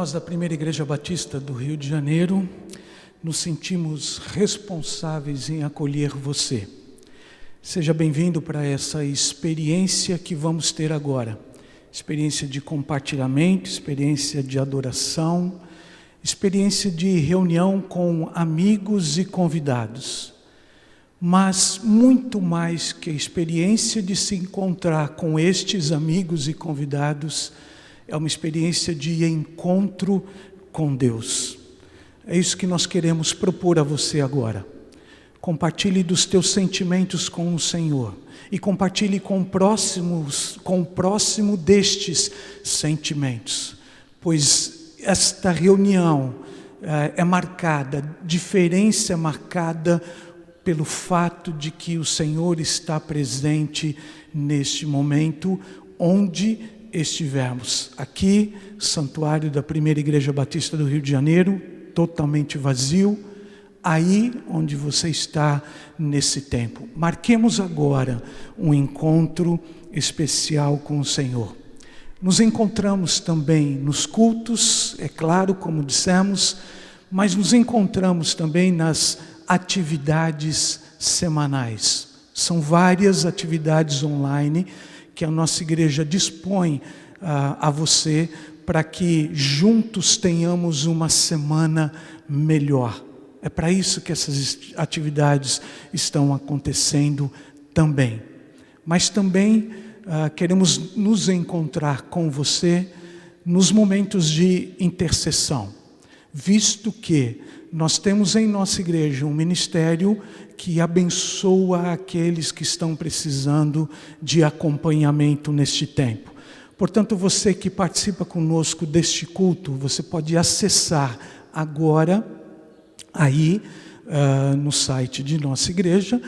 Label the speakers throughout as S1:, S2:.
S1: nós da Primeira Igreja Batista do Rio de Janeiro nos sentimos responsáveis em acolher você. Seja bem-vindo para essa experiência que vamos ter agora. Experiência de compartilhamento, experiência de adoração, experiência de reunião com amigos e convidados. Mas muito mais que a experiência de se encontrar com estes amigos e convidados, é uma experiência de encontro com Deus. É isso que nós queremos propor a você agora. Compartilhe dos teus sentimentos com o Senhor e compartilhe com o próximo destes sentimentos, pois esta reunião é marcada, diferença é marcada pelo fato de que o Senhor está presente neste momento, onde estivermos. Aqui, santuário da Primeira Igreja Batista do Rio de Janeiro, totalmente vazio. Aí onde você está nesse tempo. Marquemos agora um encontro especial com o Senhor. Nos encontramos também nos cultos, é claro, como dissemos, mas nos encontramos também nas atividades semanais. São várias atividades online que a nossa igreja dispõe a você para que juntos tenhamos uma semana melhor. É para isso que essas atividades estão acontecendo também. Mas também queremos nos encontrar com você nos momentos de intercessão, visto que nós temos em nossa igreja um ministério que abençoa aqueles que estão precisando de acompanhamento neste tempo. Portanto, você que participa conosco deste culto, você pode acessar agora, aí no site de nossa igreja,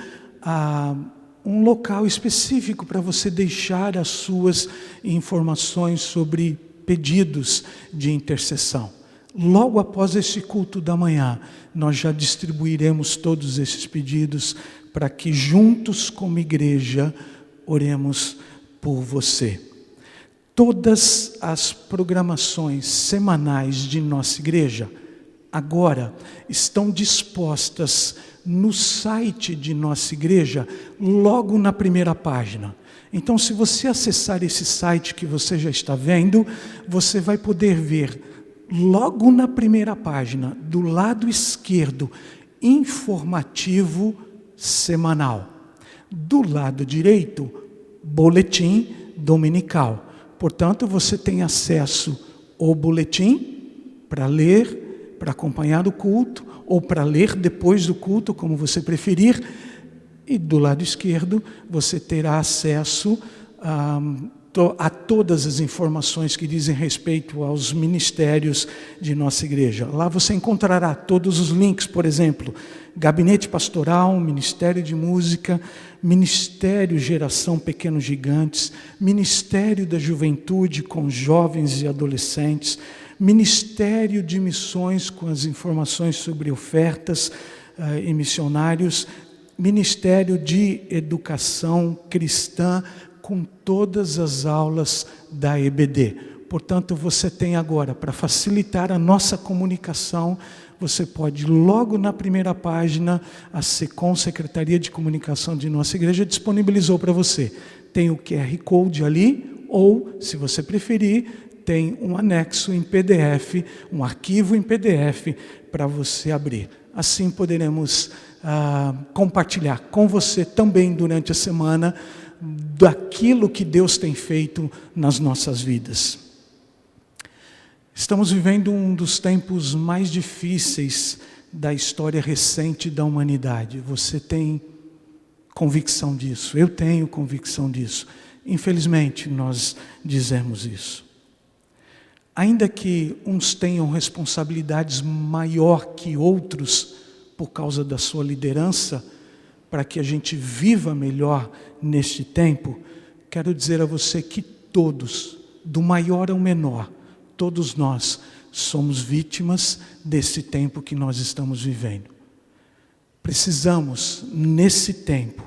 S1: um local específico para você deixar as suas informações sobre pedidos de intercessão. Logo após esse culto da manhã, nós já distribuiremos todos esses pedidos para que juntos como igreja oremos por você. Todas as programações semanais de nossa igreja agora estão dispostas no site de nossa igreja, logo na primeira página. Então, se você acessar esse site que você já está vendo, você vai poder ver logo na primeira página, do lado esquerdo, informativo semanal. Do lado direito, boletim dominical. Portanto, você tem acesso ao boletim para ler, para acompanhar o culto, ou para ler depois do culto, como você preferir. E do lado esquerdo, você terá acesso a todas as informações que dizem respeito aos ministérios de nossa igreja. Lá você encontrará todos os links, por exemplo, Gabinete Pastoral, Ministério de Música, Ministério Geração Pequenos Gigantes, Ministério da Juventude com jovens e adolescentes, Ministério de Missões com as informações sobre ofertas e missionários, Ministério de Educação Cristã, com todas as aulas da EBD. Portanto, você tem agora, para facilitar a nossa comunicação, você pode, logo na primeira página, a SECOM, Secretaria de Comunicação de nossa igreja, disponibilizou para você. Tem o QR Code ali, ou, se você preferir, tem um anexo em PDF, um arquivo em PDF, para você abrir. Assim poderemos compartilhar com você também durante a semana, daquilo que Deus tem feito nas nossas vidas. Estamos vivendo um dos tempos mais difíceis da história recente da humanidade. Você tem convicção disso, eu tenho convicção disso. Infelizmente, nós dizemos isso. Ainda que uns tenham responsabilidades maior que outros por causa da sua liderança, para que a gente viva melhor neste tempo, quero dizer a você que todos, do maior ao menor, todos nós somos vítimas desse tempo que nós estamos vivendo. Precisamos, nesse tempo,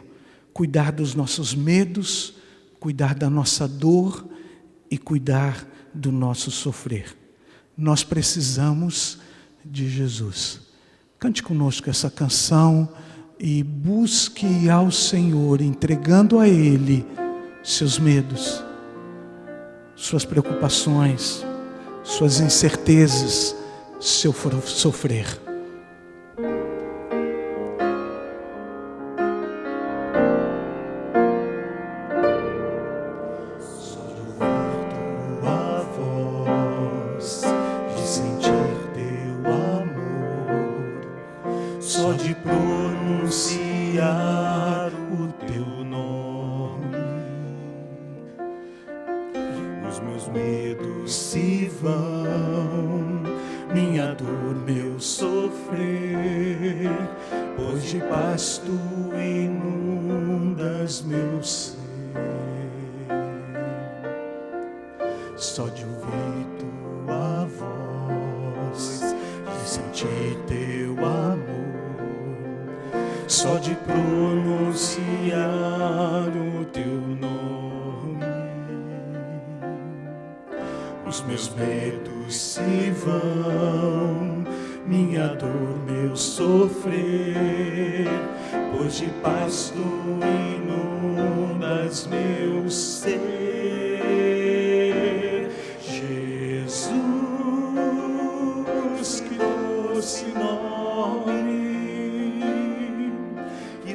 S1: cuidar dos nossos medos, cuidar da nossa dor e cuidar do nosso sofrer. Nós precisamos de Jesus. Cante conosco essa canção e busque ao Senhor, entregando a Ele seus medos, suas preocupações, suas incertezas, seu sofrer.
S2: Só de ouvir tua voz, de sentir teu amor, só de pronunciar o teu nome, os meus medos se vão, minha dor, meu sofrer, pois de paz tu inundas meu ser.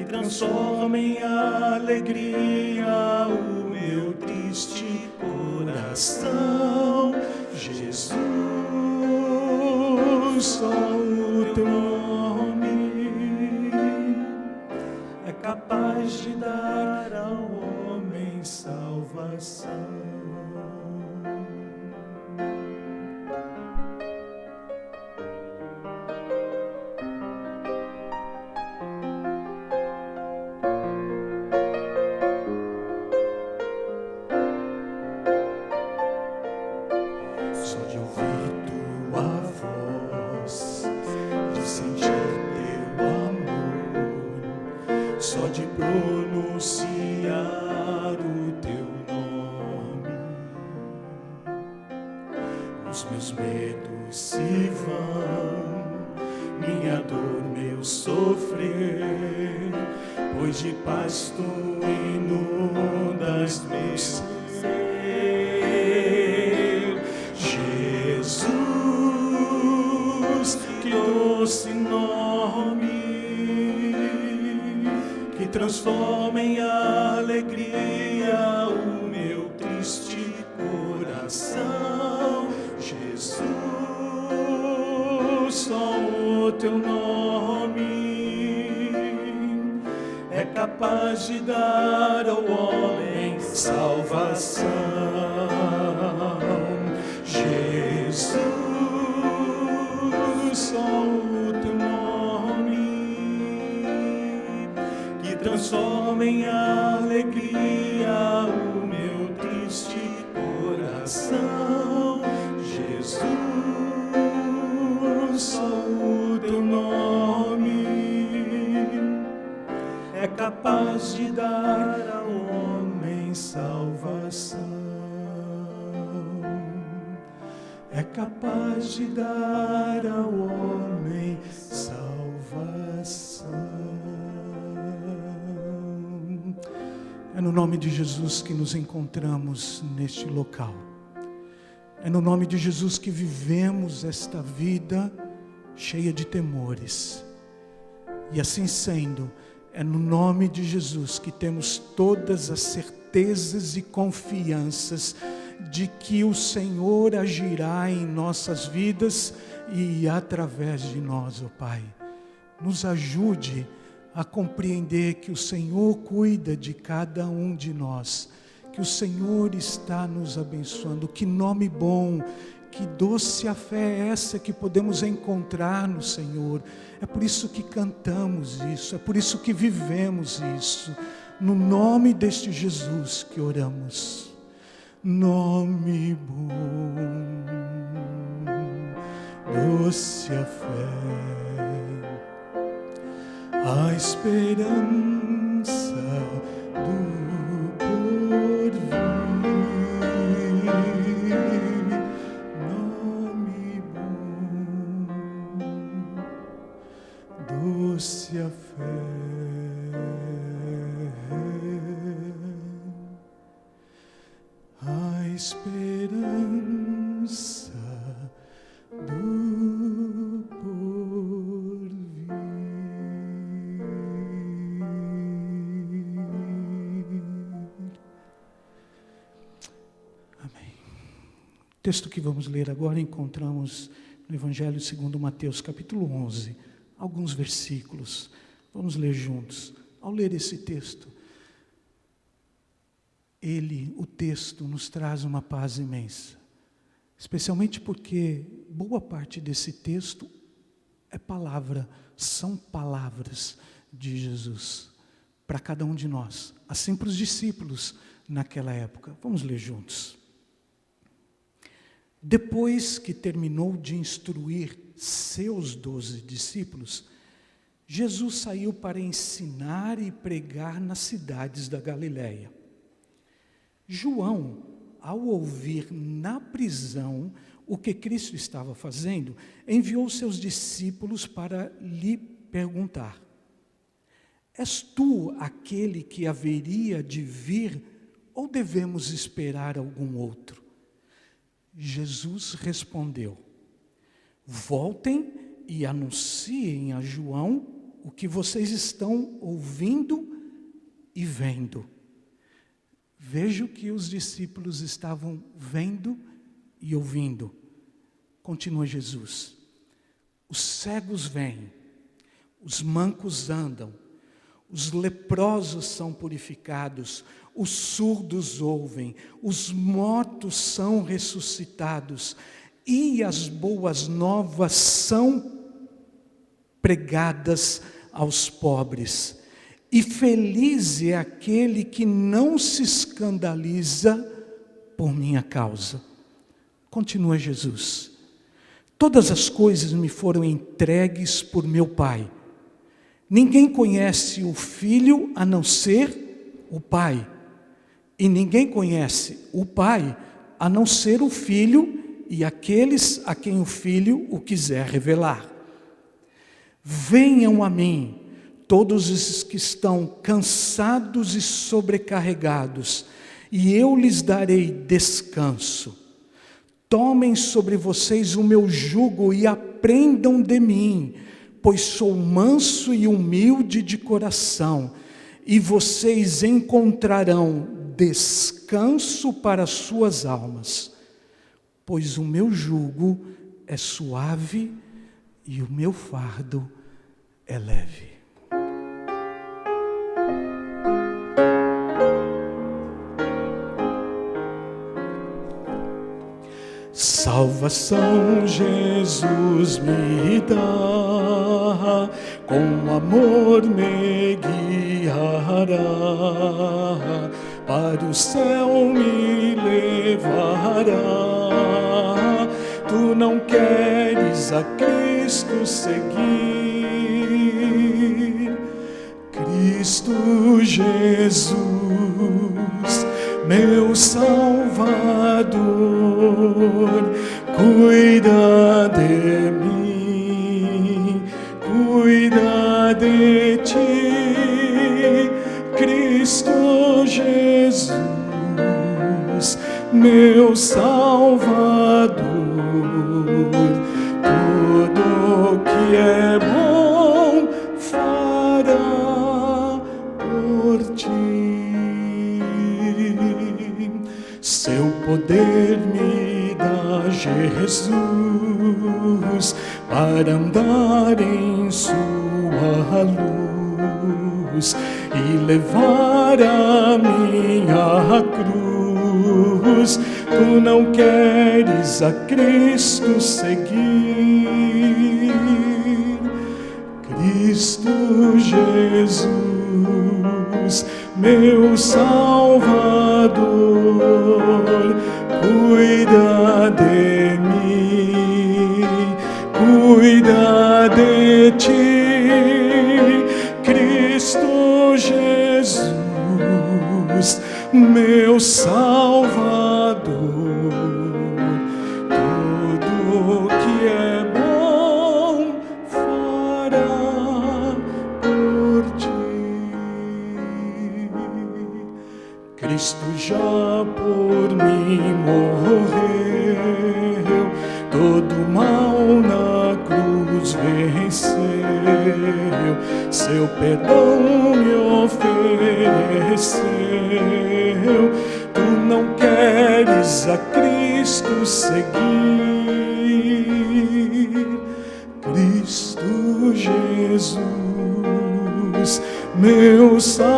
S2: Transforma em alegria o meu triste coração. Jesus, só o teu nome é capaz de dar ao homem salvação. Só de pronunciar o teu nome, os meus medos se vão, minha dor, meu sofrer, pois de paz tu inundas meu ser. Jesus, que doce nome, que transforma em alegria o meu triste coração. Jesus, só o teu nome é capaz de dar ao homem salvação. Jesus, só o teu nome transforma em alegria o meu triste coração. Jesus, só o teu nome é capaz de dar ao homem salvação. É capaz de dar ao homem salvação. É no nome de Jesus que nos encontramos neste local. É no nome de Jesus que vivemos esta vida cheia de temores. E assim sendo, é no nome de Jesus que temos todas as certezas e confianças de que o Senhor agirá em nossas vidas e através de nós, ó Pai. Nos ajude a compreender que o Senhor cuida de cada um de nós, que o Senhor está nos abençoando. Que nome bom, que doce a fé é essa que podemos encontrar no Senhor. É por isso que cantamos isso, é por isso que vivemos isso. No nome deste Jesus que oramos. Nome bom, doce a fé, a esperança do porvir. Nome fortalece a fé, a esperança do porvir. Amém. O texto que vamos ler agora encontramos no Evangelho segundo Mateus, capítulo 11, alguns versículos. Vamos ler juntos. Ao ler esse texto, o texto nos traz uma paz imensa, especialmente porque boa parte desse texto são palavras de Jesus para cada um de nós, assim para os discípulos naquela época. Vamos ler juntos. Depois que terminou de instruir seus 12 discípulos, Jesus saiu para ensinar e pregar nas cidades da Galileia. João, ao ouvir na prisão o que Cristo estava fazendo, enviou seus discípulos para lhe perguntar: És tu aquele que haveria de vir, ou devemos esperar algum outro? Jesus respondeu: Voltem e anunciem a João o que vocês estão ouvindo e vendo. Veja o que os discípulos estavam vendo e ouvindo. Continua Jesus: os cegos veem, os mancos andam, os leprosos são purificados, os surdos ouvem, os mortos são ressuscitados, e as boas novas são pregadas aos pobres. E feliz é aquele que não se escandaliza por minha causa. Continua Jesus: todas as coisas me foram entregues por meu Pai. Ninguém conhece o Filho a não ser o Pai. E ninguém conhece o Pai a não ser o Filho e aqueles a quem o Filho o quiser revelar. Venham a mim, todos os que estão cansados e sobrecarregados, e eu lhes darei descanso. Tomem sobre vocês o meu jugo e aprendam de mim, pois sou manso e humilde de coração, e vocês encontrarão descanso para suas almas, pois o meu jugo é suave e o meu fardo é leve. Salvação Jesus me dá, com amor me guiará, para o céu me levará. Tu não queres a Cristo seguir, Cristo Jesus, meu Salvador, cuida de mim, cuida de ti, Cristo Jesus, meu Salvador, tudo que é bom fará por ti. Seu poder me dá Jesus para andar em sua luz e levar a minha cruz. Tu não queres a Cristo seguir, Cristo Jesus, meu Salvador, cuida de mim, cuida de ti, Cristo Jesus, meu Salvador, tudo que é bom fará por Cristo já por mim morreu, todo mal na cruz venceu, seu perdão me ofereceu. Tu não queres a Cristo seguir, Cristo Jesus, meu Salvador,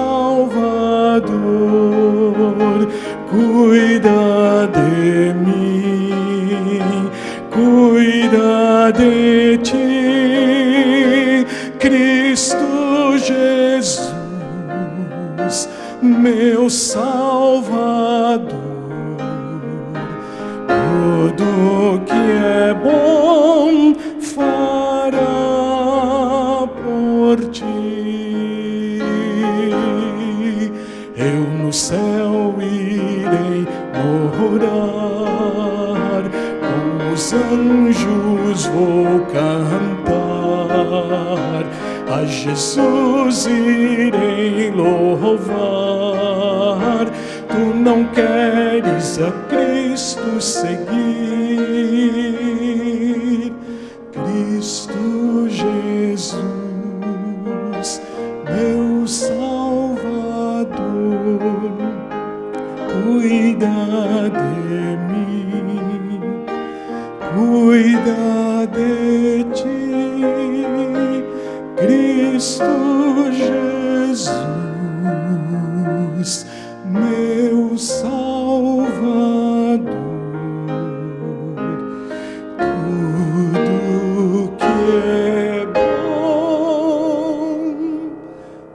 S2: cuida de mim, cuida de ti, Cristo Jesus, meu Salvador. Tudo que é bom fará por ti. Eu no céu irei morar, com os anjos vou cantar, a Jesus irei louvar. Tu não queres a Cristo seguir, Cristo Jesus, meu Salvador, cuida de mim, cuida de ti, Cristo Jesus, meu Salvador. Tudo que é bom fará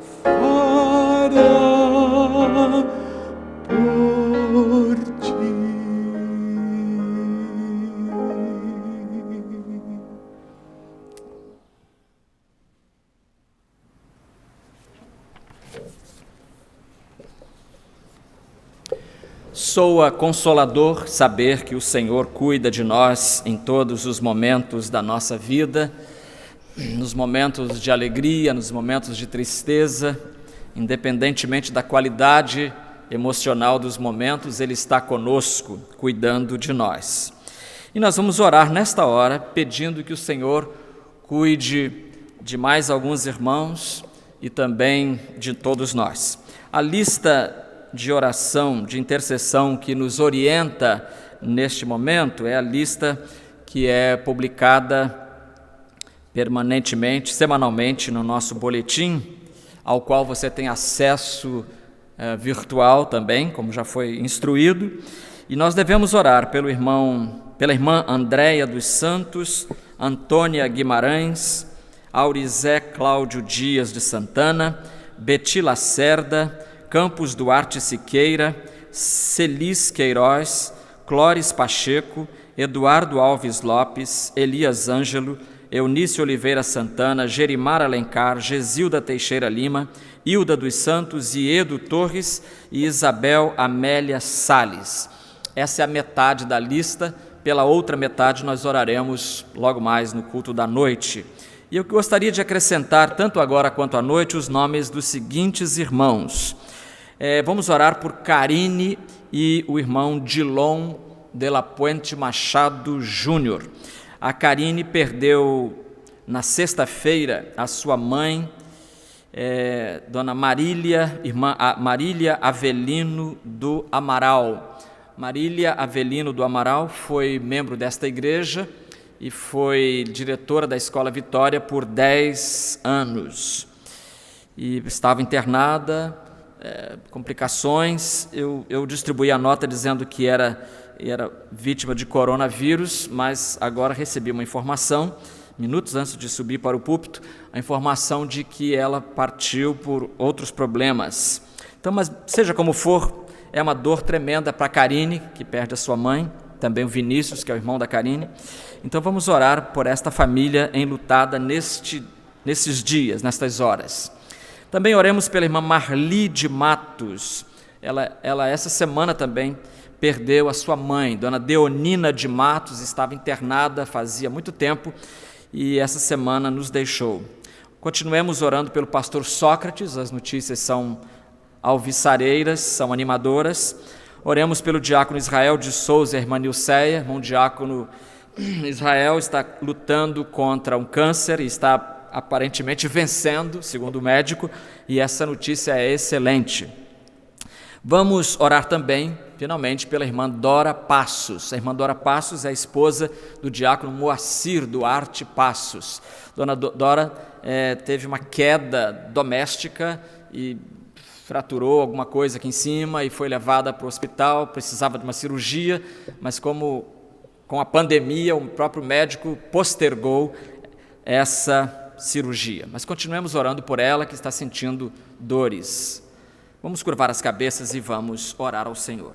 S2: por ti.
S3: Soa consolador saber que o Senhor cuida de nós em todos os momentos da nossa vida, nos momentos de alegria, nos momentos de tristeza, independentemente da qualidade emocional dos momentos, Ele está conosco, cuidando de nós. E nós vamos orar nesta hora, pedindo que o Senhor cuide de mais alguns irmãos e também de todos nós. A lista de oração, de intercessão que nos orienta neste momento é a lista que é publicada permanentemente, semanalmente no nosso boletim, ao qual você tem acesso virtual também, como já foi instruído. E nós devemos orar pela irmã Andréia dos Santos, Antônia Guimarães, Aurizé Cláudio Dias de Santana, Beti Lacerda, Campos Duarte Siqueira, Celis Queiroz, Clóris Pacheco, Eduardo Alves Lopes, Elias Ângelo, Eunice Oliveira Santana, Gerimar Alencar, Gesilda Teixeira Lima, Hilda dos Santos, Iedo Torres e Isabel Amélia Salles. Essa é a metade da lista, pela outra metade nós oraremos logo mais no culto da noite. E eu gostaria de acrescentar, tanto agora quanto à noite, os nomes dos seguintes irmãos. Vamos orar por Karine e o irmão Dilon de la Puente Machado Júnior. A Karine perdeu na sexta-feira a sua mãe, Dona Marília, irmã Marília Avelino do Amaral. Marília Avelino do Amaral foi membro desta igreja e foi diretora da Escola Vitória por 10 anos. E estava internada, complicações. Eu distribuí a nota dizendo que era vítima de coronavírus, mas agora recebi uma informação, minutos antes de subir para o púlpito, a informação de que ela partiu por outros problemas. Então, mas seja como for, é uma dor tremenda para a Karine, que perde a sua mãe, também o Vinícius, que é o irmão da Karine. Então vamos orar por esta família enlutada nesses dias, nestas horas. Também oremos pela irmã Marli de Matos. Ela essa semana também perdeu a sua mãe, Dona Deonina de Matos, estava internada fazia muito tempo e essa semana nos deixou. Continuemos orando pelo pastor Sócrates, as notícias são alvissareiras, são animadoras. Oremos pelo diácono Israel de Souza e a irmã Nilceia. Irmão diácono Israel está lutando contra um câncer e está aparentemente vencendo, segundo o médico, e essa notícia é excelente. Vamos orar também, finalmente, pela irmã Dora Passos. A irmã Dora Passos é a esposa do diácono Moacir Duarte Passos. Dona Dora teve uma queda doméstica e fraturou alguma coisa aqui em cima e foi levada para o hospital, precisava de uma cirurgia, mas com a pandemia o próprio médico postergou essa cirurgia. Mas continuemos orando por ela, que está sentindo dores. Vamos curvar as cabeças e vamos orar ao Senhor.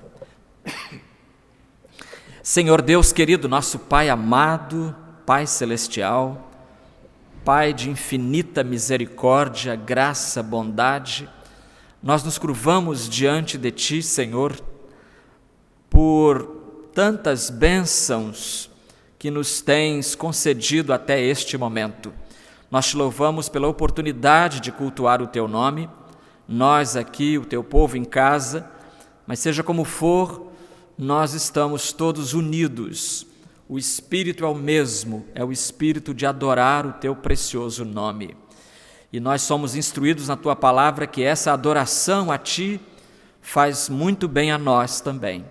S3: Senhor Deus querido, nosso Pai amado, Pai celestial, Pai de infinita misericórdia, graça, bondade, nós nos curvamos diante de Ti, Senhor, por tantas bênçãos que nos tens concedido até este momento. Nós Te louvamos pela oportunidade de cultuar o Teu nome, nós aqui, o Teu povo em casa, mas seja como for, nós estamos todos unidos. O Espírito é o mesmo, é o Espírito de adorar o Teu precioso nome. E nós somos instruídos na Tua palavra que essa adoração a Ti faz muito bem a nós também.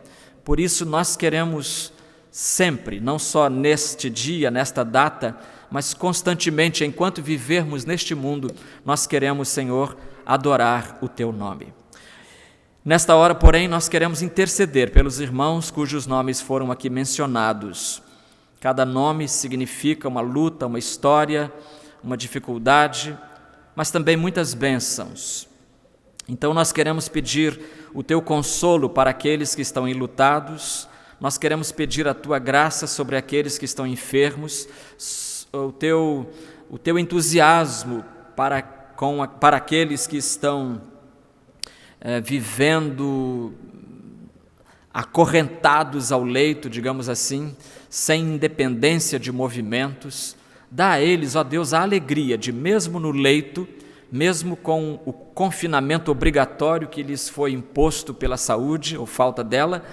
S3: Por isso nós queremos sempre, não só neste dia, nesta data, mas constantemente, enquanto vivermos neste mundo, nós queremos, Senhor, adorar o Teu nome. Nesta hora, porém, nós queremos interceder pelos irmãos cujos nomes foram aqui mencionados. Cada nome significa uma luta, uma história, uma dificuldade, mas também muitas bênçãos. Então nós queremos pedir o Teu consolo para aqueles que estão enlutados, nós queremos pedir a Tua graça sobre aqueles que estão enfermos, o teu entusiasmo para aqueles que estão vivendo acorrentados ao leito, digamos assim, sem independência de movimentos. Dá a eles, ó Deus, a alegria de, mesmo no leito, mesmo com o confinamento obrigatório que lhes foi imposto pela saúde ou falta dela,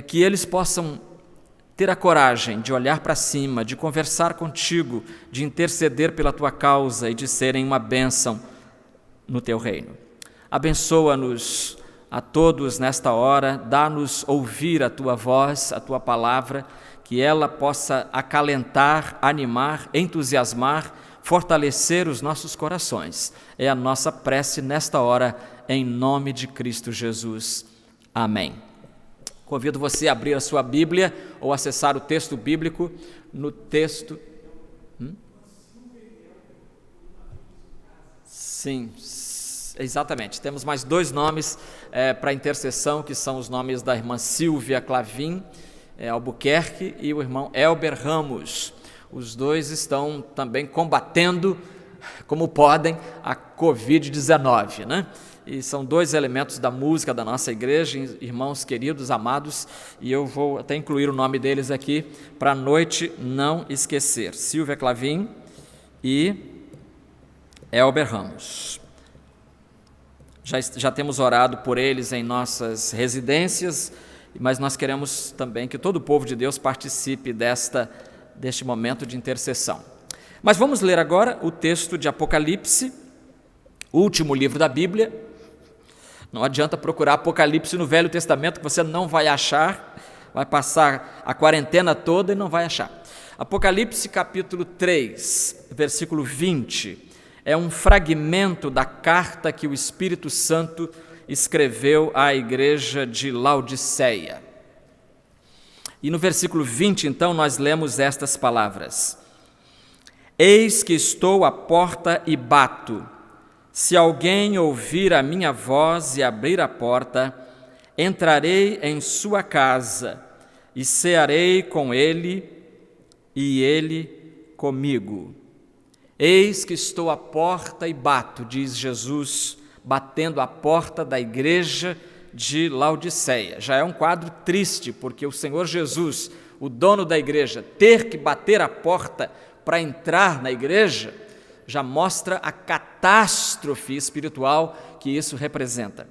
S3: que eles possam ter a coragem de olhar para cima, de conversar contigo, de interceder pela Tua causa e de serem uma bênção no Teu reino. Abençoa-nos a todos nesta hora, dá-nos ouvir a Tua voz, a Tua palavra, que ela possa acalentar, animar, entusiasmar, fortalecer os nossos corações. É a nossa prece nesta hora, em nome de Cristo Jesus. Amém. Convido você a abrir a sua Bíblia ou acessar o texto bíblico no texto... Sim, exatamente. Temos mais dois nomes para intercessão, que são os nomes da irmã Silvia Clavin Albuquerque e o irmão Elber Ramos. Os dois estão também combatendo, como podem, a Covid-19, né? E são dois elementos da música da nossa igreja, irmãos queridos, amados, e eu vou até incluir o nome deles aqui para a noite não esquecer. Silvia Clavin e Elber Ramos. Já temos orado por eles em nossas residências, mas nós queremos também que todo o povo de Deus participe deste momento de intercessão. Mas vamos ler agora o texto de Apocalipse, último livro da Bíblia. Não adianta procurar Apocalipse no Velho Testamento, que você não vai achar, vai passar a quarentena toda e não vai achar. Apocalipse capítulo 3, versículo 20, é um fragmento da carta que o Espírito Santo escreveu à igreja de Laodiceia. E no versículo 20, então, nós lemos estas palavras: Eis que estou à porta e bato. Se alguém ouvir a minha voz e abrir a porta, entrarei em sua casa e cearei com ele e ele comigo. Eis que estou à porta e bato, diz Jesus, batendo à porta da igreja de Laodiceia. Já é um quadro triste, porque o Senhor Jesus, o dono da igreja, ter que bater a porta para entrar na igreja, já mostra a catástrofe espiritual que isso representa.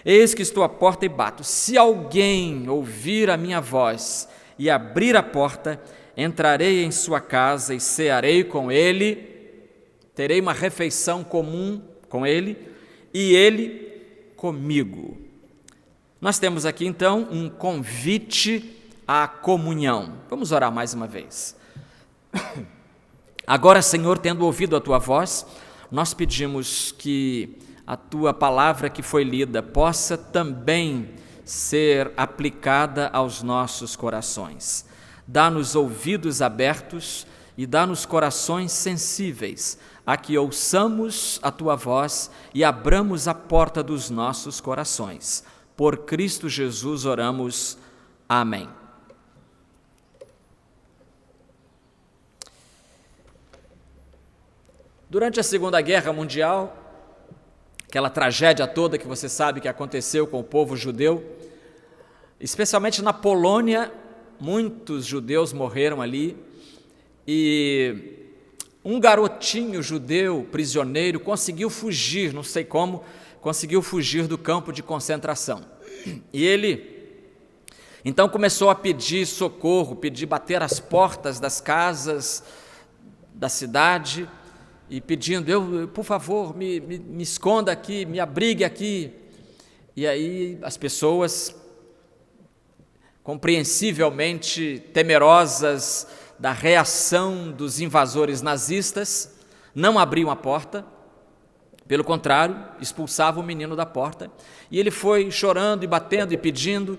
S3: Eis que estou à porta e bato. Se alguém ouvir a minha voz e abrir a porta, entrarei em sua casa e cearei com ele, terei uma refeição comum com ele e ele comigo. Nós temos aqui então um convite à comunhão. Vamos orar mais uma vez. Agora, Senhor, tendo ouvido a tua voz, nós pedimos que a tua palavra que foi lida possa também ser aplicada aos nossos corações. Dá-nos ouvidos abertos e dá-nos corações sensíveis a que ouçamos a tua voz e abramos a porta dos nossos corações. Por Cristo Jesus oramos. Amém. Durante a Segunda Guerra Mundial, aquela tragédia toda que você sabe que aconteceu com o povo judeu, especialmente na Polônia, muitos judeus morreram ali, e um garotinho judeu, prisioneiro, conseguiu fugir, não sei como, conseguiu fugir do campo de concentração. E ele então começou a pedir socorro, bater as portas das casas da cidade, e pedindo, por favor, me esconda aqui, me abrigue aqui. E aí as pessoas, compreensivelmente temerosas da reação dos invasores nazistas, não abriam a porta, pelo contrário, expulsavam o menino da porta, e ele foi chorando e batendo e pedindo,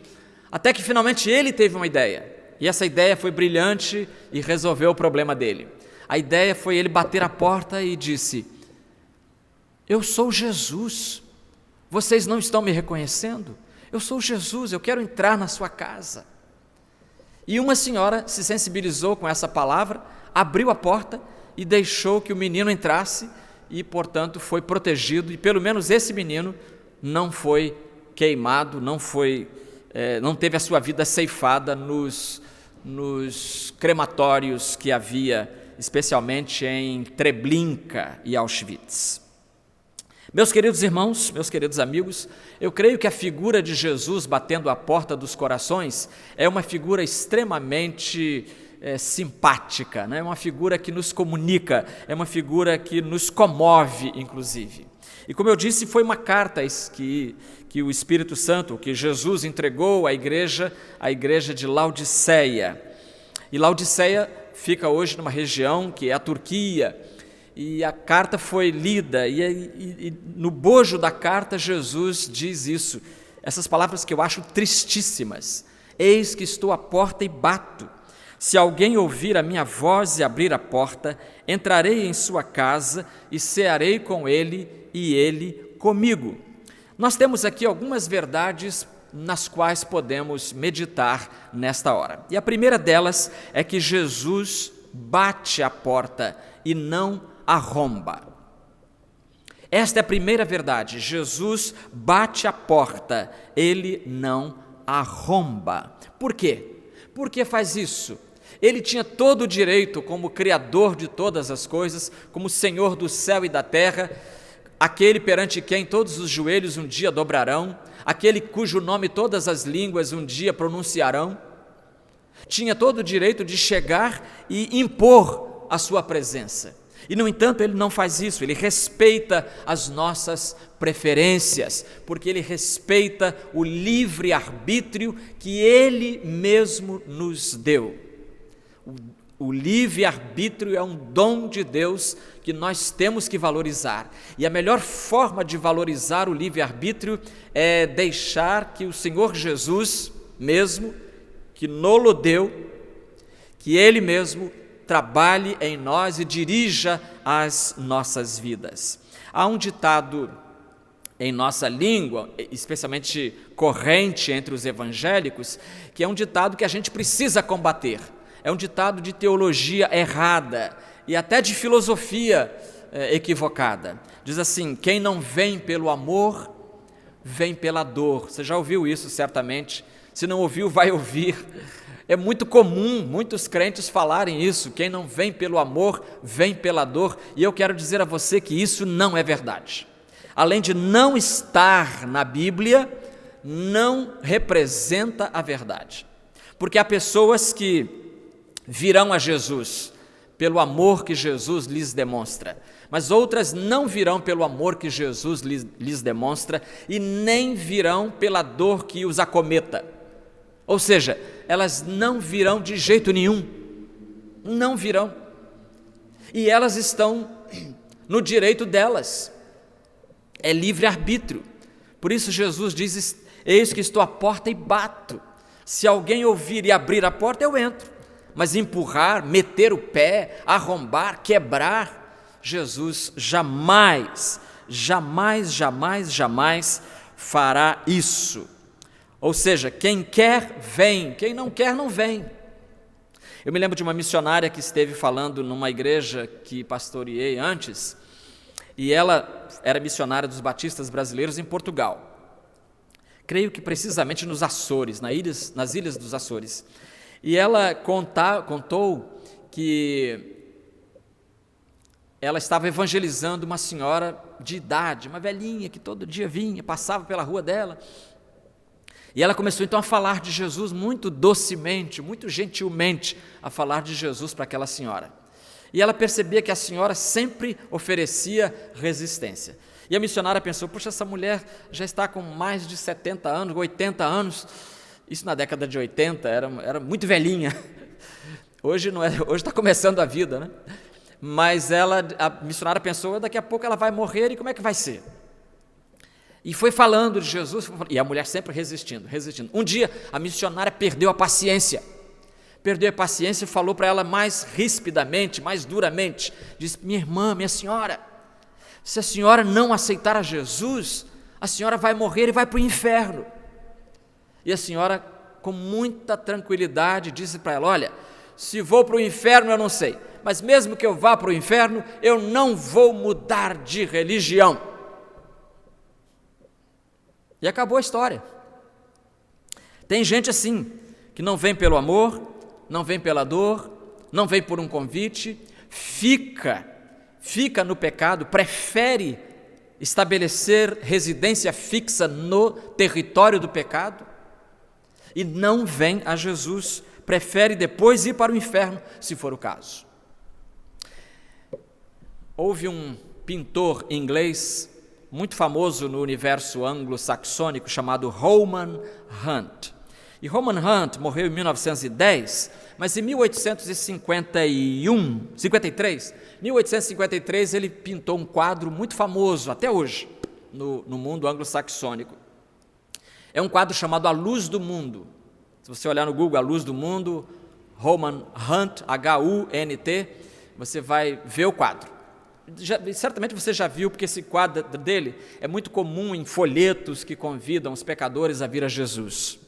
S3: até que finalmente ele teve uma ideia, e essa ideia foi brilhante e resolveu o problema dele. A ideia foi ele bater a porta e disse: eu sou Jesus, vocês não estão me reconhecendo? Eu sou Jesus, eu quero entrar na sua casa. E uma senhora se sensibilizou com essa palavra, abriu a porta e deixou que o menino entrasse e, portanto, foi protegido, e pelo menos esse menino não foi queimado, não teve a sua vida ceifada nos crematórios que havia, especialmente em Treblinka e Auschwitz. Meus queridos irmãos, meus queridos amigos, eu creio que a figura de Jesus batendo a porta dos corações é uma figura extremamente simpática, né? É uma figura que nos comunica, é uma figura que nos comove, inclusive. E como eu disse, foi uma carta que o Espírito Santo, que Jesus entregou à igreja de Laodiceia. E Laodiceia fica hoje numa região que é a Turquia, e a carta foi lida, e no bojo da carta Jesus diz isso, essas palavras que eu acho tristíssimas: eis que estou à porta e bato, se alguém ouvir a minha voz e abrir a porta, entrarei em sua casa e cearei com ele e ele comigo. Nós temos aqui algumas verdades nas quais podemos meditar nesta hora. E a primeira delas é que Jesus bate a porta e não arromba. Esta é a primeira verdade. Jesus bate a porta, ele não arromba. Por quê? Por que faz isso? Ele tinha todo o direito, como Criador de todas as coisas, como Senhor do céu e da terra, aquele perante quem todos os joelhos um dia dobrarão, aquele cujo nome todas as línguas um dia pronunciarão, tinha todo o direito de chegar e impor a sua presença. E, no entanto, ele não faz isso, ele respeita as nossas preferências, porque ele respeita o livre-arbítrio que ele mesmo nos deu. O livre-arbítrio é um dom de Deus que nós temos que valorizar. E a melhor forma de valorizar o livre-arbítrio é deixar que o Senhor Jesus mesmo, que nolo deu, que Ele mesmo trabalhe em nós e dirija as nossas vidas. Há um ditado em nossa língua, especialmente corrente entre os evangélicos, que é um ditado que a gente precisa combater. É um ditado de teologia errada e até de filosofia equivocada. Diz assim: quem não vem pelo amor, vem pela dor. Você já ouviu isso certamente, se não ouviu, vai ouvir. É muito comum muitos crentes falarem isso, quem não vem pelo amor, vem pela dor, e eu quero dizer a você que isso não é verdade. Além de não estar na Bíblia, não representa a verdade. Porque há pessoas que virão a Jesus pelo amor que Jesus lhes demonstra, mas outras não virão pelo amor que Jesus lhes demonstra e nem virão pela dor que os acometa. Ou seja, elas não virão de jeito nenhum, não virão. E elas estão no direito delas, é livre-arbítrio. Por isso Jesus diz: eis que estou à porta e bato. Se alguém ouvir e abrir a porta, eu entro. Mas empurrar, meter o pé, arrombar, quebrar, Jesus jamais, jamais, jamais, jamais fará isso. Ou seja, quem quer, vem, quem não quer, não vem. Eu me lembro de uma missionária que esteve falando numa igreja que pastoreei antes, e ela era missionária dos batistas brasileiros em Portugal. Creio que precisamente nos Açores, nas ilhas dos Açores. E ela contou que ela estava evangelizando uma senhora de idade, uma velhinha que todo dia vinha, passava pela rua dela. E ela começou então a falar de Jesus muito docemente, muito gentilmente, a falar de Jesus para aquela senhora. E ela percebia que a senhora sempre oferecia resistência. E a missionária pensou: puxa, essa mulher já está com mais de 70 anos, 80 anos. Isso na década de 80, era muito velhinha. Hoje não é, hoje está começando a vida, né? Mas a missionária pensou: daqui a pouco ela vai morrer e como é que vai ser? E foi falando de Jesus, e a mulher sempre resistindo. Um dia a missionária perdeu a paciência e falou para ela mais rispidamente, mais duramente, disse: minha irmã, minha senhora, se a senhora não aceitar a Jesus, a senhora vai morrer e vai para o inferno. E a senhora, com muita tranquilidade, disse para ela: olha, se vou para o inferno eu não sei, mas mesmo que eu vá para o inferno, eu não vou mudar de religião. E acabou a história. Tem gente assim, que não vem pelo amor, não vem pela dor, não vem por um convite, fica no pecado, prefere estabelecer residência fixa no território do pecado e não vem a Jesus, prefere depois ir para o inferno, se for o caso. Houve um pintor inglês muito famoso no universo anglo-saxônico chamado Roman Hunt. E Roman Hunt morreu em 1910, mas em 1853, ele pintou um quadro muito famoso até hoje no mundo anglo-saxônico. É um quadro chamado A Luz do Mundo. Se você olhar no Google, A Luz do Mundo, Roman Hunt, H-U-N-T, você vai ver o quadro. Certamente você já viu, porque esse quadro dele é muito comum em folhetos que convidam os pecadores a vir a Jesus.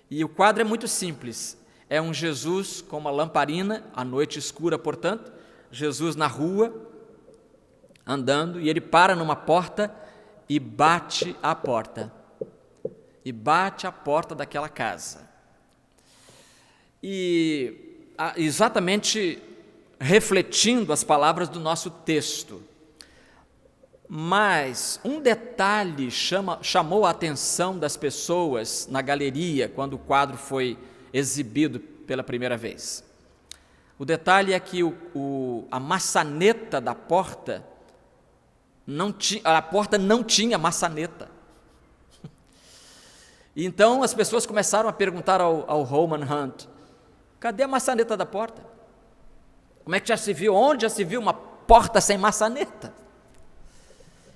S3: E o quadro é muito simples, é um Jesus com uma lamparina, à noite escura, portanto, Jesus na rua, andando, e ele para numa porta e bate a porta. E bate a porta daquela casa. E exatamente refletindo as palavras do nosso texto. Mas um detalhe chamou a atenção das pessoas na galeria quando o quadro foi exibido pela primeira vez. O detalhe é que a maçaneta da porta, a porta não tinha maçaneta. Então as pessoas começaram a perguntar ao Roman Hunt: cadê a maçaneta da porta? Como é que já se viu? Onde já se viu uma porta sem maçaneta?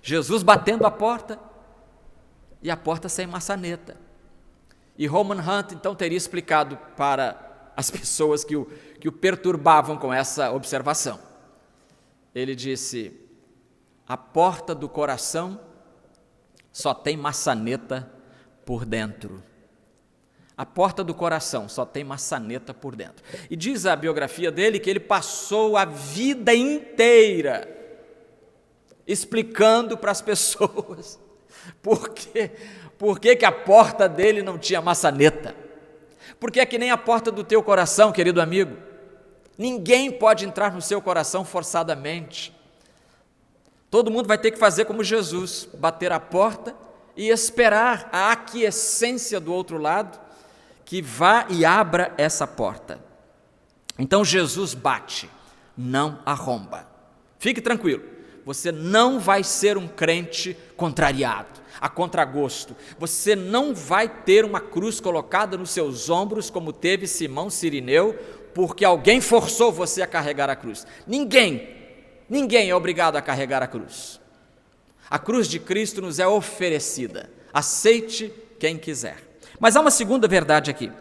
S3: Jesus batendo a porta e a porta sem maçaneta. E Roman Hunt então teria explicado para as pessoas que o perturbavam com essa observação. Ele disse: a porta do coração só tem maçaneta por dentro. A porta do coração só tem maçaneta por dentro. E diz a biografia dele que ele passou a vida inteira explicando para as pessoas por que a porta dele não tinha maçaneta. Porque é que nem a porta do teu coração, querido amigo. Ninguém pode entrar no seu coração forçadamente. Todo mundo vai ter que fazer como Jesus, bater a porta e esperar a aquiescência do outro lado, que vá e abra essa porta. Então Jesus bate, não arromba. Fique tranquilo, você não vai ser um crente contrariado, a contragosto. Você não vai ter uma cruz colocada nos seus ombros, como teve Simão Cirineu, porque alguém forçou você a carregar a cruz. Ninguém é obrigado a carregar a cruz. A cruz de Cristo nos é oferecida. Aceite quem quiser. Mas há uma segunda verdade aqui.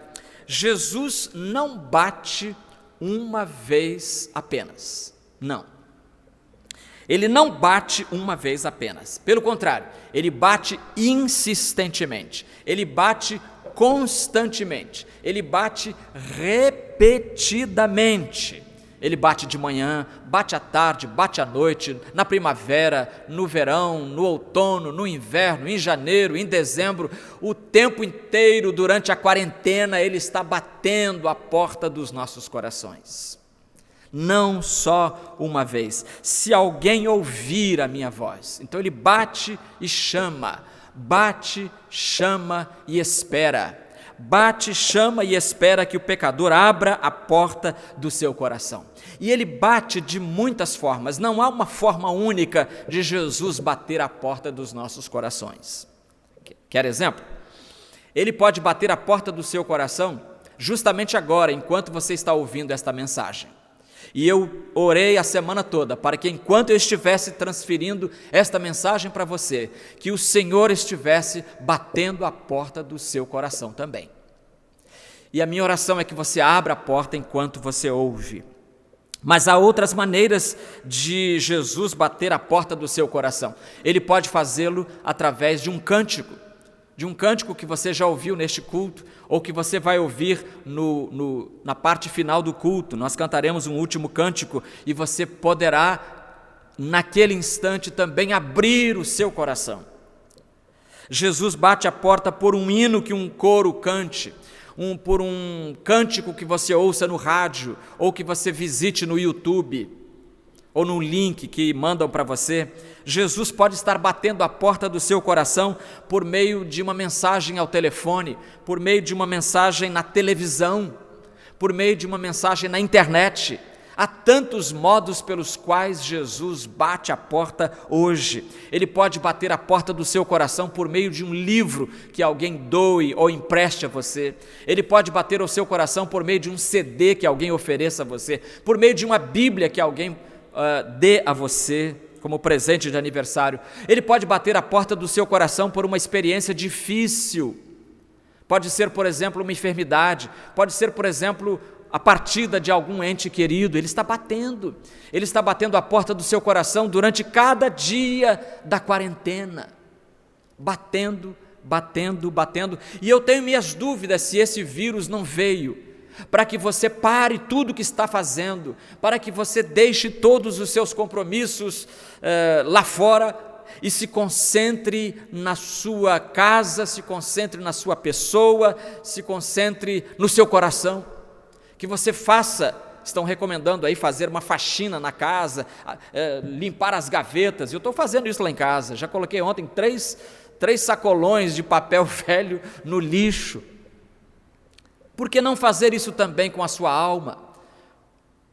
S3: Jesus não bate uma vez apenas. Não. Ele não bate uma vez apenas. Pelo contrário, ele bate insistentemente. Ele bate constantemente. Ele bate repetidamente. Ele bate de manhã, bate à tarde, bate à noite, na primavera, no verão, no outono, no inverno, em janeiro, em dezembro, o tempo inteiro, durante a quarentena, Ele está batendo a porta dos nossos corações. Não só uma vez. Se alguém ouvir a minha voz, então Ele bate e chama e espera. Bate, chama e espera que o pecador abra a porta do seu coração. E ele bate de muitas formas, não há uma forma única de Jesus bater a porta dos nossos corações. Quer exemplo? Ele pode bater a porta do seu coração justamente agora, enquanto você está ouvindo esta mensagem. E eu orei a semana toda para que, enquanto eu estivesse transferindo esta mensagem para você, que o Senhor estivesse batendo a porta do seu coração também. E a minha oração é que você abra a porta enquanto você ouve. Mas há outras maneiras de Jesus bater a porta do seu coração. Ele pode fazê-lo através de um cântico que você já ouviu neste culto, ou que você vai ouvir na parte final do culto. Nós cantaremos um último cântico e você poderá, naquele instante, também abrir o seu coração. Jesus bate a porta por um hino que um coro cante, por um cântico que você ouça no rádio, ou que você visite no YouTube, ou num link que mandam para você. Jesus pode estar batendo a porta do seu coração por meio de uma mensagem ao telefone, por meio de uma mensagem na televisão, por meio de uma mensagem na internet. Há tantos modos pelos quais Jesus bate a porta hoje. Ele pode bater a porta do seu coração por meio de um livro que alguém doe ou empreste a você. Ele pode bater o seu coração por meio de um CD que alguém ofereça a você, por meio de uma Bíblia que alguém dê a você como presente de aniversário. Ele pode bater a porta do seu coração por uma experiência difícil. Pode ser, por exemplo, uma enfermidade. Pode ser, por exemplo, a partida de algum ente querido. Ele está batendo a porta do seu coração durante cada dia da quarentena, batendo, e eu tenho minhas dúvidas se esse vírus não veio para que você pare tudo o que está fazendo, para que você deixe todos os seus compromissos lá fora e se concentre na sua casa, se concentre na sua pessoa, se concentre no seu coração. Que você estão recomendando aí fazer uma faxina na casa, limpar as gavetas. Eu estou fazendo isso lá em casa, já coloquei ontem três sacolões de papel velho no lixo. Por que não fazer isso também com a sua alma?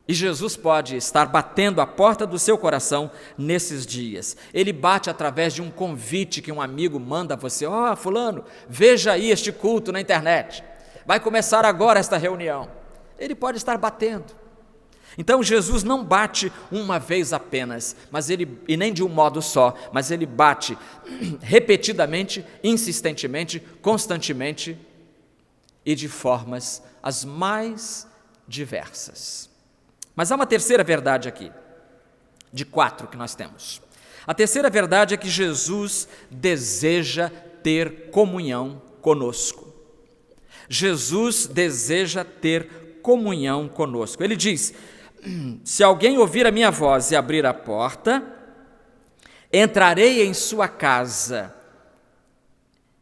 S3: E Jesus pode estar batendo a porta do seu coração nesses dias. Ele bate através de um convite que um amigo manda a você. Fulano, veja aí este culto na internet. Vai começar agora esta reunião. Ele pode estar batendo. Então Jesus não bate uma vez apenas, e nem de um modo só, mas ele bate repetidamente, insistentemente, constantemente e de formas as mais diversas. Mas há uma terceira verdade aqui, de 4 que nós temos. A terceira verdade é que Jesus deseja ter comunhão conosco. Jesus deseja ter comunhão conosco. Ele diz: se alguém ouvir a minha voz e abrir a porta, entrarei em sua casa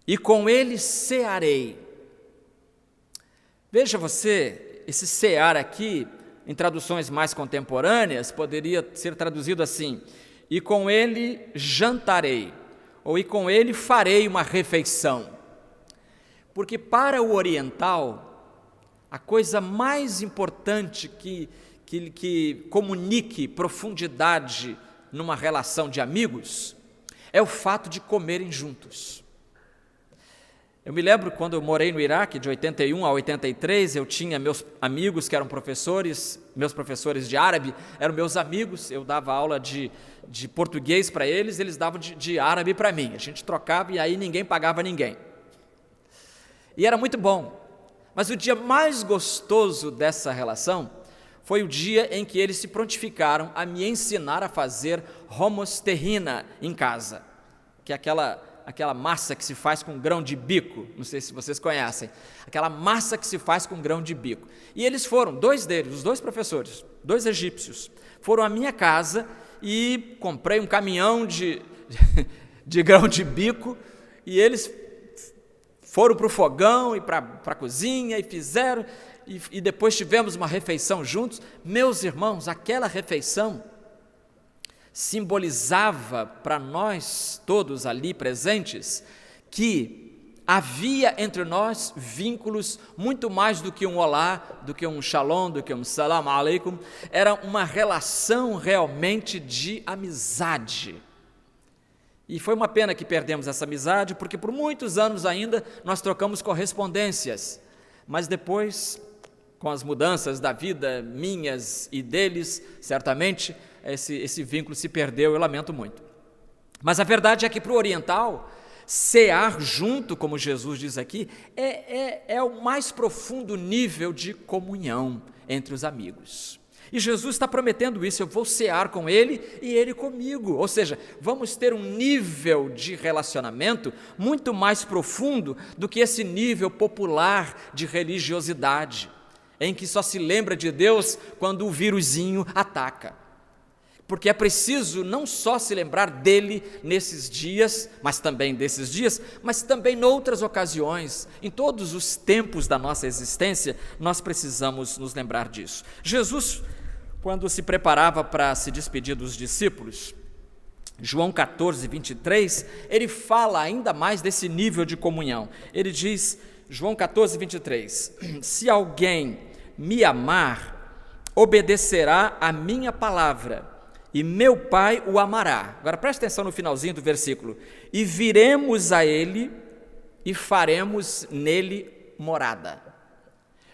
S3: e com ele cearei. Veja você, esse cear aqui, em traduções mais contemporâneas, poderia ser traduzido assim: e com ele jantarei, ou e com ele farei uma refeição. Porque para o oriental, a coisa mais importante que comunique profundidade numa relação de amigos é o fato de comerem juntos. Eu me lembro quando eu morei no Iraque, de 81 a 83, eu tinha meus amigos que eram professores, meus professores de árabe eram meus amigos, eu dava aula de português para eles, eles davam de árabe para mim, a gente trocava e aí ninguém pagava ninguém. E era muito bom, mas o dia mais gostoso dessa relação foi o dia em que eles se prontificaram a me ensinar a fazer hummus tahina em casa, que é aquela massa que se faz com grão de bico, não sei se vocês conhecem, aquela massa que se faz com grão de bico. E eles foram, dois deles, os dois professores, dois egípcios, foram à minha casa e comprei um caminhão de grão de bico e eles foram para o fogão e para a cozinha e fizeram, e depois tivemos uma refeição juntos. Meus irmãos, aquela refeição simbolizava para nós todos ali presentes que havia entre nós vínculos muito mais do que um olá, do que um shalom, do que um salam aleikum. Era uma relação realmente de amizade. E foi uma pena que perdemos essa amizade, porque por muitos anos ainda nós trocamos correspondências, mas depois, com as mudanças da vida minhas e deles, certamente esse vínculo se perdeu, eu lamento muito. Mas a verdade é que para o oriental, cear junto, como Jesus diz aqui, é o mais profundo nível de comunhão entre os amigos. E Jesus está prometendo isso: eu vou cear com ele e ele comigo. Ou seja, vamos ter um nível de relacionamento muito mais profundo do que esse nível popular de religiosidade, em que só se lembra de Deus quando o vírusinho ataca. Porque é preciso não só se lembrar dele nesses dias, mas também desses dias, mas também em outras ocasiões, em todos os tempos da nossa existência, nós precisamos nos lembrar disso. Jesus, quando se preparava para se despedir dos discípulos, João 14, 23, ele fala ainda mais desse nível de comunhão. Ele diz, João 14, 23, se alguém me amar, obedecerá a minha palavra, e meu Pai o amará. Agora preste atenção no finalzinho do versículo. E viremos a ele e faremos nele morada.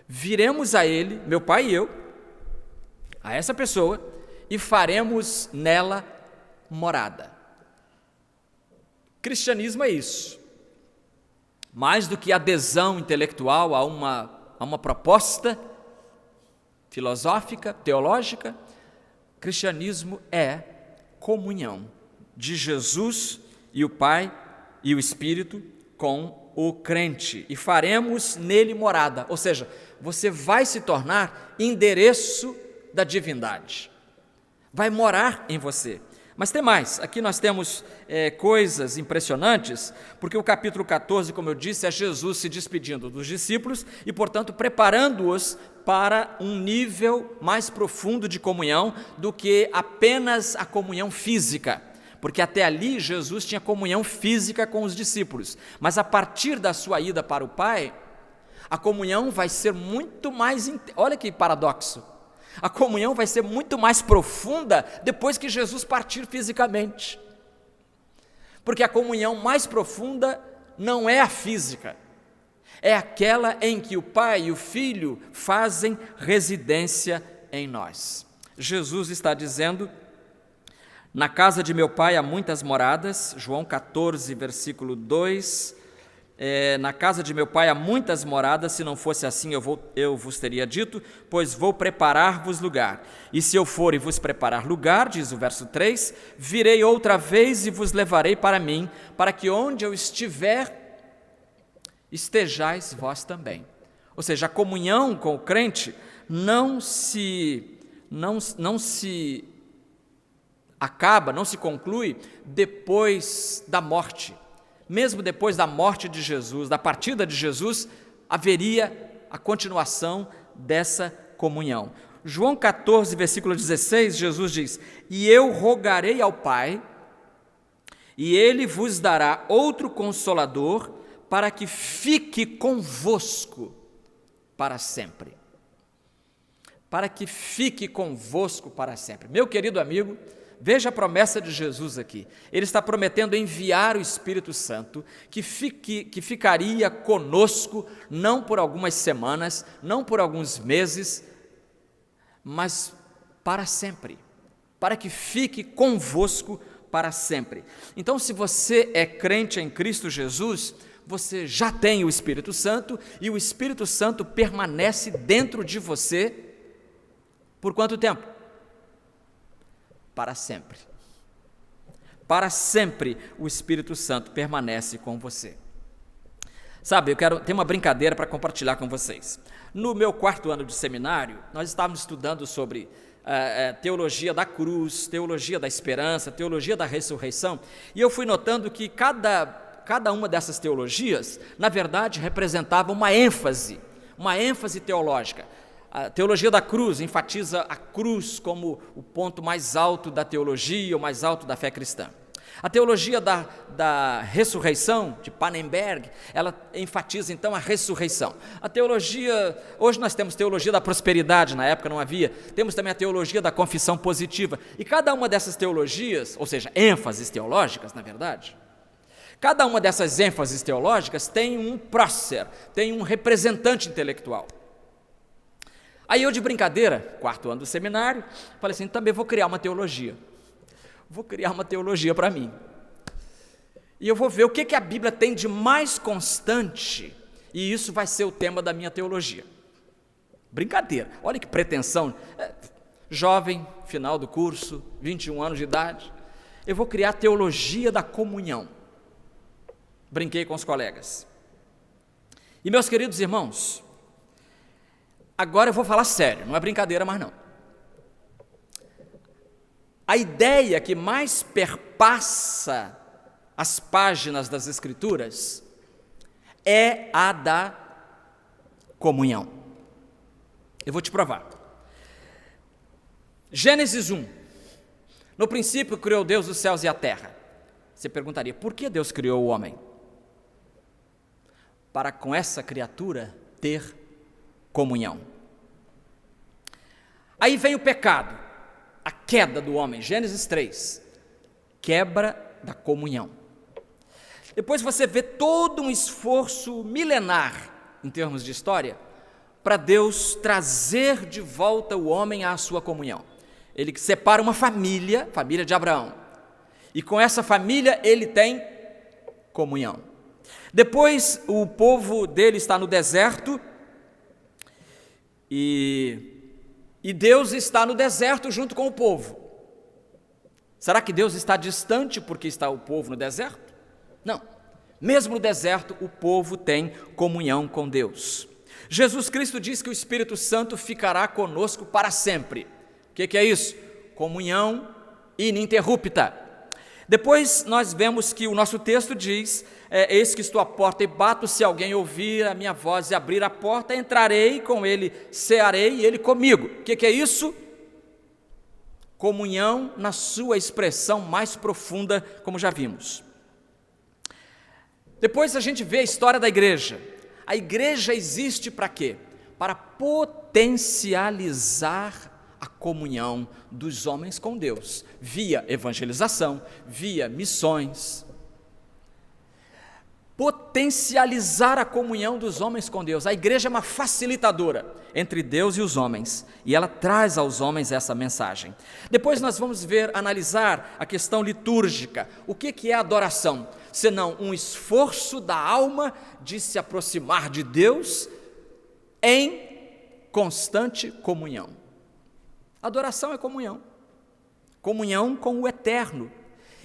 S3: Viremos a ele, meu Pai e eu, a essa pessoa, e faremos nela morada. Cristianismo é isso. Mais do que adesão intelectual a uma proposta filosófica, teológica, cristianismo é comunhão de Jesus e o Pai e o Espírito com o crente, e faremos nele morada, ou seja, você vai se tornar endereço da divindade, vai morar em você. Mas tem mais, aqui nós temos coisas impressionantes, porque o capítulo 14, como eu disse, é Jesus se despedindo dos discípulos e, portanto, preparando-os para um nível mais profundo de comunhão do que apenas a comunhão física, porque até ali Jesus tinha comunhão física com os discípulos, mas a partir da sua ida para o Pai, a comunhão vai ser muito mais, olha que paradoxo, a comunhão vai ser muito mais profunda depois que Jesus partir fisicamente, porque a comunhão mais profunda não é a física, é aquela em que o Pai e o Filho fazem residência em nós. Jesus está dizendo, na casa de meu Pai há muitas moradas, João 14, versículo 2, na casa de meu Pai há muitas moradas, se não fosse assim eu vos teria dito, pois vou preparar-vos lugar. E se eu for e vos preparar lugar, diz o verso 3, virei outra vez e vos levarei para mim, para que onde eu estiver, estejais vós também. Ou seja, a comunhão com o crente não se acaba, não se conclui depois da morte. Mesmo depois da morte de Jesus, da partida de Jesus, haveria a continuação dessa comunhão. João 14, versículo 16, Jesus diz: e eu rogarei ao Pai, e Ele vos dará outro Consolador, para que fique convosco para sempre. Para que fique convosco para sempre. Meu querido amigo, veja a promessa de Jesus aqui. Ele está prometendo enviar o Espírito Santo, que ficaria conosco, não por algumas semanas, não por alguns meses, mas para sempre, para que fique convosco para sempre. Então, se você é crente em Cristo Jesus, você já tem o Espírito Santo, e o Espírito Santo permanece dentro de você por quanto tempo? Para sempre. Para sempre o Espírito Santo permanece com você. Sabe, tem uma brincadeira para compartilhar com vocês. No meu 4º ano de seminário, nós estávamos estudando sobre teologia da cruz, teologia da esperança, teologia da ressurreição, e eu fui notando que cada uma dessas teologias, na verdade, representava uma ênfase teológica. A teologia da cruz enfatiza a cruz como o ponto mais alto da teologia, o mais alto da fé cristã. A teologia da ressurreição, de Pannenberg, ela enfatiza então a ressurreição. Hoje nós temos teologia da prosperidade, na época não havia, temos também a teologia da confissão positiva, e cada uma dessas teologias, ou seja, ênfases teológicas, na verdade, cada uma dessas ênfases teológicas tem um prócer, tem um representante intelectual. Aí eu, de brincadeira, 4º ano do seminário, falei assim, também vou criar uma teologia. Vou criar uma teologia para mim. E eu vou ver o que a Bíblia tem de mais constante, e isso vai ser o tema da minha teologia. Brincadeira, olha que pretensão. Jovem, final do curso, 21 anos de idade, eu vou criar a teologia da comunhão. Brinquei com os colegas. E meus queridos irmãos, agora eu vou falar sério, não é brincadeira mais não. A ideia que mais perpassa as páginas das Escrituras é a da comunhão. Eu vou te provar. Gênesis 1. No princípio criou Deus os céus e a terra. Você perguntaria, por que Deus criou o homem? Para com essa criatura ter comunhão. Aí vem o pecado. A queda do homem, Gênesis 3, quebra da comunhão. Depois você vê todo um esforço milenar, em termos de história, para Deus trazer de volta o homem à sua comunhão. Ele separa uma família de Abraão, e com essa família ele tem comunhão. Depois o povo dele está no deserto, e Deus está no deserto junto com o povo. Será que Deus está distante porque está o povo no deserto? Não. Mesmo no deserto, o povo tem comunhão com Deus. Jesus Cristo diz que o Espírito Santo ficará conosco para sempre. O que é isso? Comunhão ininterrupta. Depois nós vemos que o nosso texto diz, eis que estou à porta e bato, se alguém ouvir a minha voz e abrir a porta, entrarei com ele, cearei e ele comigo. O que é isso? Comunhão na sua expressão mais profunda, como já vimos. Depois a gente vê a história da igreja. A igreja existe para quê? Para potencializar a comunhão dos homens com Deus, via evangelização, via missões. Potencializar a comunhão dos homens com Deus. A igreja é uma facilitadora entre Deus e os homens, e ela traz aos homens essa mensagem. Depois nós vamos analisar a questão litúrgica. O que é adoração? Senão um esforço da alma de se aproximar de Deus em constante comunhão. Adoração é comunhão com o eterno.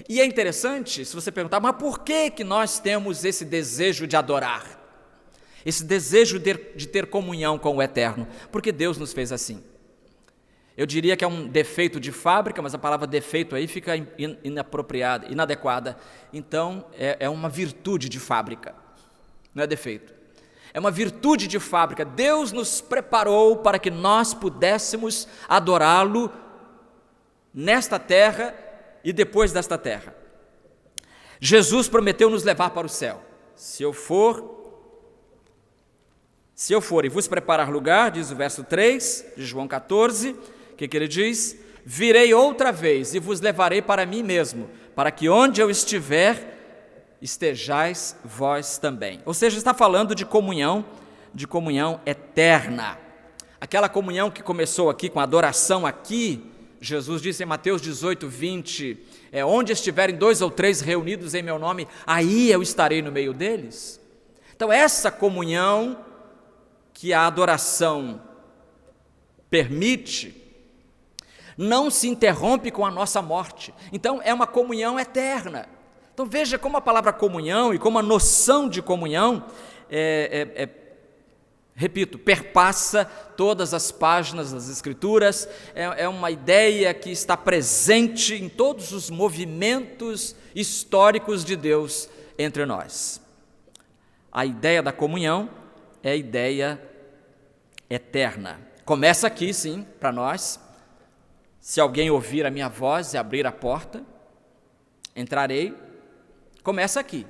S3: E é interessante, se você perguntar, mas por que nós temos esse desejo de adorar? Esse desejo de ter comunhão com o eterno? Porque Deus nos fez assim. Eu diria que é um defeito de fábrica, mas a palavra defeito aí fica inapropriada, inadequada. Então, é uma virtude de fábrica, não é defeito. É uma virtude de fábrica. Deus nos preparou para que nós pudéssemos adorá-lo nesta terra e depois desta terra. Jesus prometeu nos levar para o céu. Se eu for e vos preparar lugar, diz o verso 3 de João 14, o que ele diz? Virei outra vez e vos levarei para mim mesmo, para que onde eu estiver, estejais vós também. Ou seja, está falando de comunhão eterna. Aquela comunhão que começou aqui com a adoração aqui, Jesus disse em Mateus 18, 20, onde estiverem 2 ou 3 reunidos em meu nome, aí eu estarei no meio deles. Então essa comunhão que a adoração permite, não se interrompe com a nossa morte. Então é uma comunhão eterna. Então veja como a palavra comunhão e como a noção de comunhão, repito, perpassa todas as páginas das Escrituras, é uma ideia que está presente em todos os movimentos históricos de Deus entre nós. A ideia da comunhão é a ideia eterna. Começa aqui, sim, para nós. Se alguém ouvir a minha voz e abrir a porta, entrarei. Começa aqui,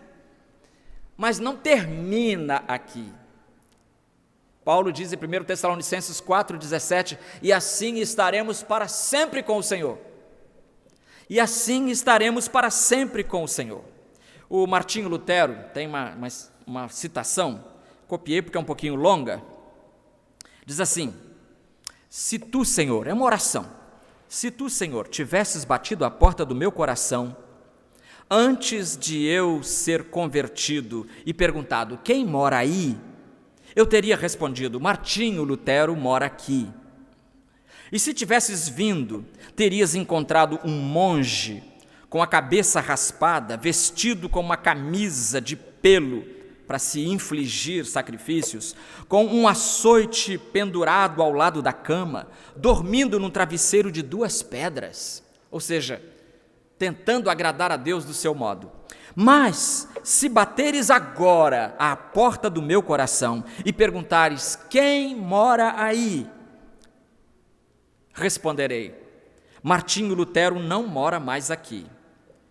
S3: mas não termina aqui. Paulo diz em 1 Tessalonicenses 4,17, e assim estaremos para sempre com o Senhor. E assim estaremos para sempre com o Senhor. O Martinho Lutero tem uma citação, copiei porque é um pouquinho longa, diz assim: se tu, Senhor, é uma oração, se tu, Senhor, tivesses batido a porta do meu coração, antes de eu ser convertido e perguntado, quem mora aí? Eu teria respondido, Martinho Lutero mora aqui. E se tivesses vindo, terias encontrado um monge com a cabeça raspada, vestido com uma camisa de pelo para se infligir sacrifícios, com um açoite pendurado ao lado da cama, dormindo num travesseiro de 2 pedras, ou seja, tentando agradar a Deus do seu modo. Mas, se bateres agora à porta do meu coração e perguntares, quem mora aí? Responderei, Martinho Lutero não mora mais aqui.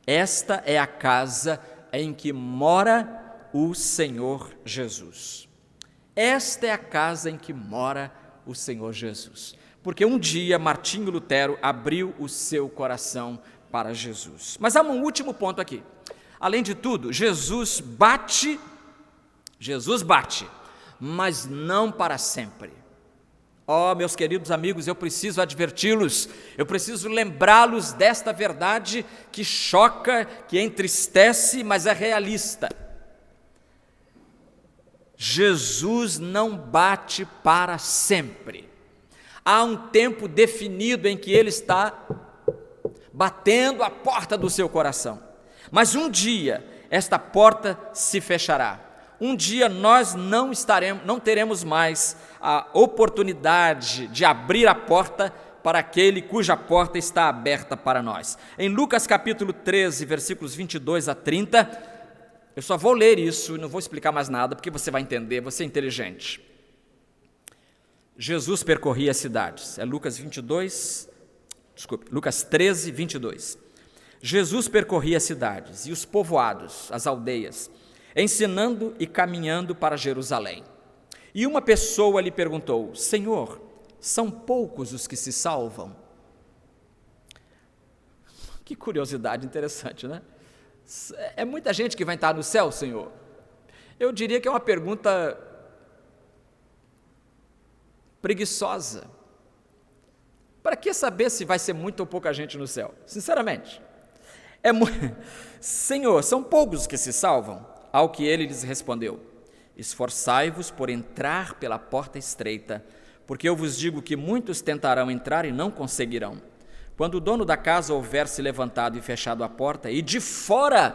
S3: Esta é a casa em que mora o Senhor Jesus. Esta é a casa em que mora o Senhor Jesus. Porque um dia Martinho Lutero abriu o seu coração para Jesus. Mas há um último ponto aqui. Além de tudo, Jesus bate, mas não para sempre. Oh, meus queridos amigos, eu preciso adverti-los, eu preciso lembrá-los desta verdade que choca, que entristece, mas é realista. Jesus não bate para sempre. Há um tempo definido em que Ele está batendo a porta do seu coração. Mas um dia esta porta se fechará. Um dia nós não teremos mais a oportunidade de abrir a porta para aquele cuja porta está aberta para nós. Em Lucas capítulo 13, versículos 22 a 30, eu só vou ler isso e não vou explicar mais nada, porque você vai entender, você é inteligente. Jesus percorria as cidades, Lucas 13, 22. Jesus percorria as cidades e os povoados, as aldeias, ensinando e caminhando para Jerusalém. E uma pessoa lhe perguntou, Senhor, são poucos os que se salvam? Que curiosidade interessante, né? É muita gente que vai entrar no céu, Senhor? Eu diria que é uma pergunta preguiçosa. Para que saber se vai ser muita ou pouca gente no céu? Sinceramente. Senhor, são poucos os que se salvam? Ao que ele lhes respondeu, esforçai-vos por entrar pela porta estreita, porque eu vos digo que muitos tentarão entrar e não conseguirão. Quando o dono da casa houver se levantado e fechado a porta, e de fora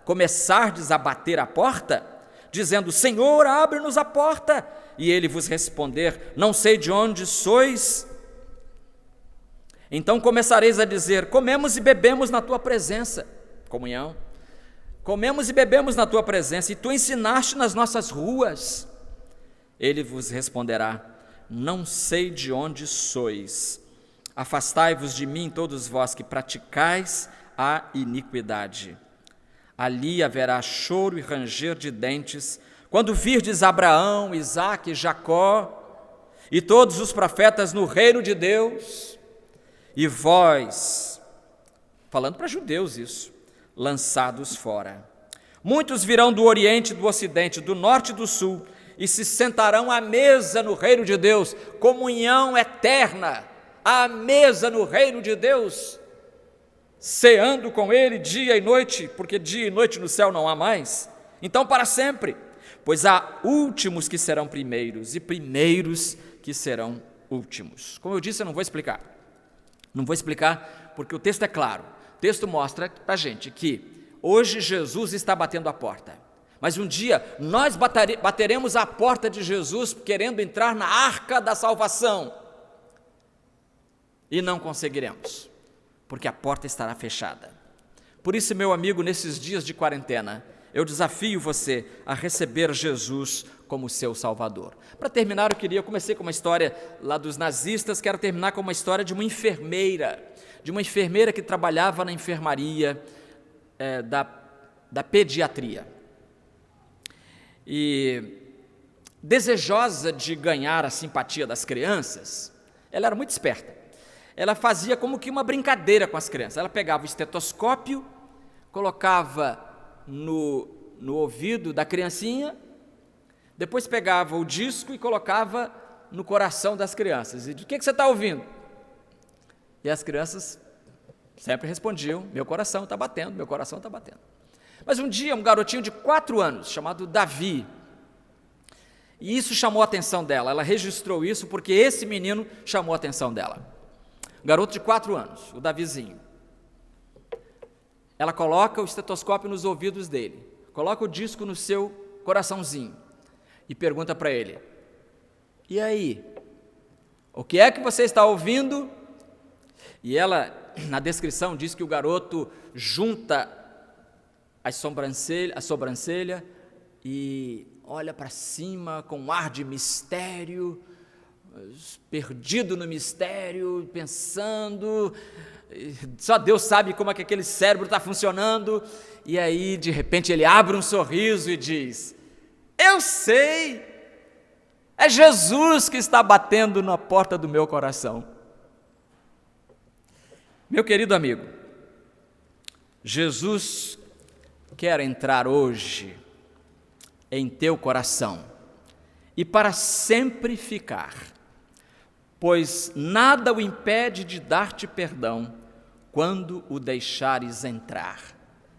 S3: começardes a bater a porta, dizendo, Senhor, abre-nos a porta, e ele vos responder, não sei de onde sois, então começareis a dizer, comemos e bebemos na tua presença, comunhão, comemos e bebemos na tua presença, e tu ensinaste nas nossas ruas. Ele vos responderá: não sei de onde sois. Afastai-vos de mim, todos vós que praticais a iniquidade. Ali haverá choro e ranger de dentes, quando virdes Abraão, Isaque, Jacó e todos os profetas no reino de Deus, e vós, falando para judeus isso, lançados fora. Muitos virão do Oriente, do Ocidente, do Norte e do Sul, e se sentarão à mesa no reino de Deus, comunhão eterna, à mesa no reino de Deus, ceando com Ele dia e noite, porque dia e noite no céu não há mais, então para sempre, pois há últimos que serão primeiros, e primeiros que serão últimos. Como eu disse, eu não vou explicar porque o texto é claro, o texto mostra para a gente que hoje Jesus está batendo a porta, mas um dia nós bateremos a porta de Jesus querendo entrar na arca da salvação, e não conseguiremos, porque a porta estará fechada. Por isso, meu amigo, nesses dias de quarentena, eu desafio você a receber Jesus como seu Salvador. Para terminar, eu comecei com uma história lá dos nazistas, quero terminar com uma história de uma enfermeira que trabalhava na enfermaria da pediatria. E desejosa de ganhar a simpatia das crianças, ela era muito esperta. Ela fazia como que uma brincadeira com as crianças. Ela pegava o estetoscópio, colocava no ouvido da criancinha, depois pegava o disco e colocava no coração das crianças. E de que você está ouvindo? E as crianças sempre respondiam: meu coração está batendo, meu coração está batendo. Mas um dia, um garotinho de 4 anos, chamado Davi, e isso chamou a atenção dela, ela registrou isso porque esse menino chamou a atenção dela. Garoto de 4 anos, o Davizinho. Ela coloca o estetoscópio nos ouvidos dele, coloca o disco no seu coraçãozinho e pergunta para ele: e aí, o que é que você está ouvindo? E ela, na descrição, diz que o garoto junta a sobrancelha e olha para cima com um ar de mistério, perdido no mistério, pensando, só Deus sabe como é que aquele cérebro está funcionando, e aí de repente ele abre um sorriso e diz: eu sei, é Jesus que está batendo na porta do meu coração. Meu querido amigo, Jesus quer entrar hoje em teu coração e para sempre ficar, pois nada o impede de dar-te perdão quando o deixares entrar.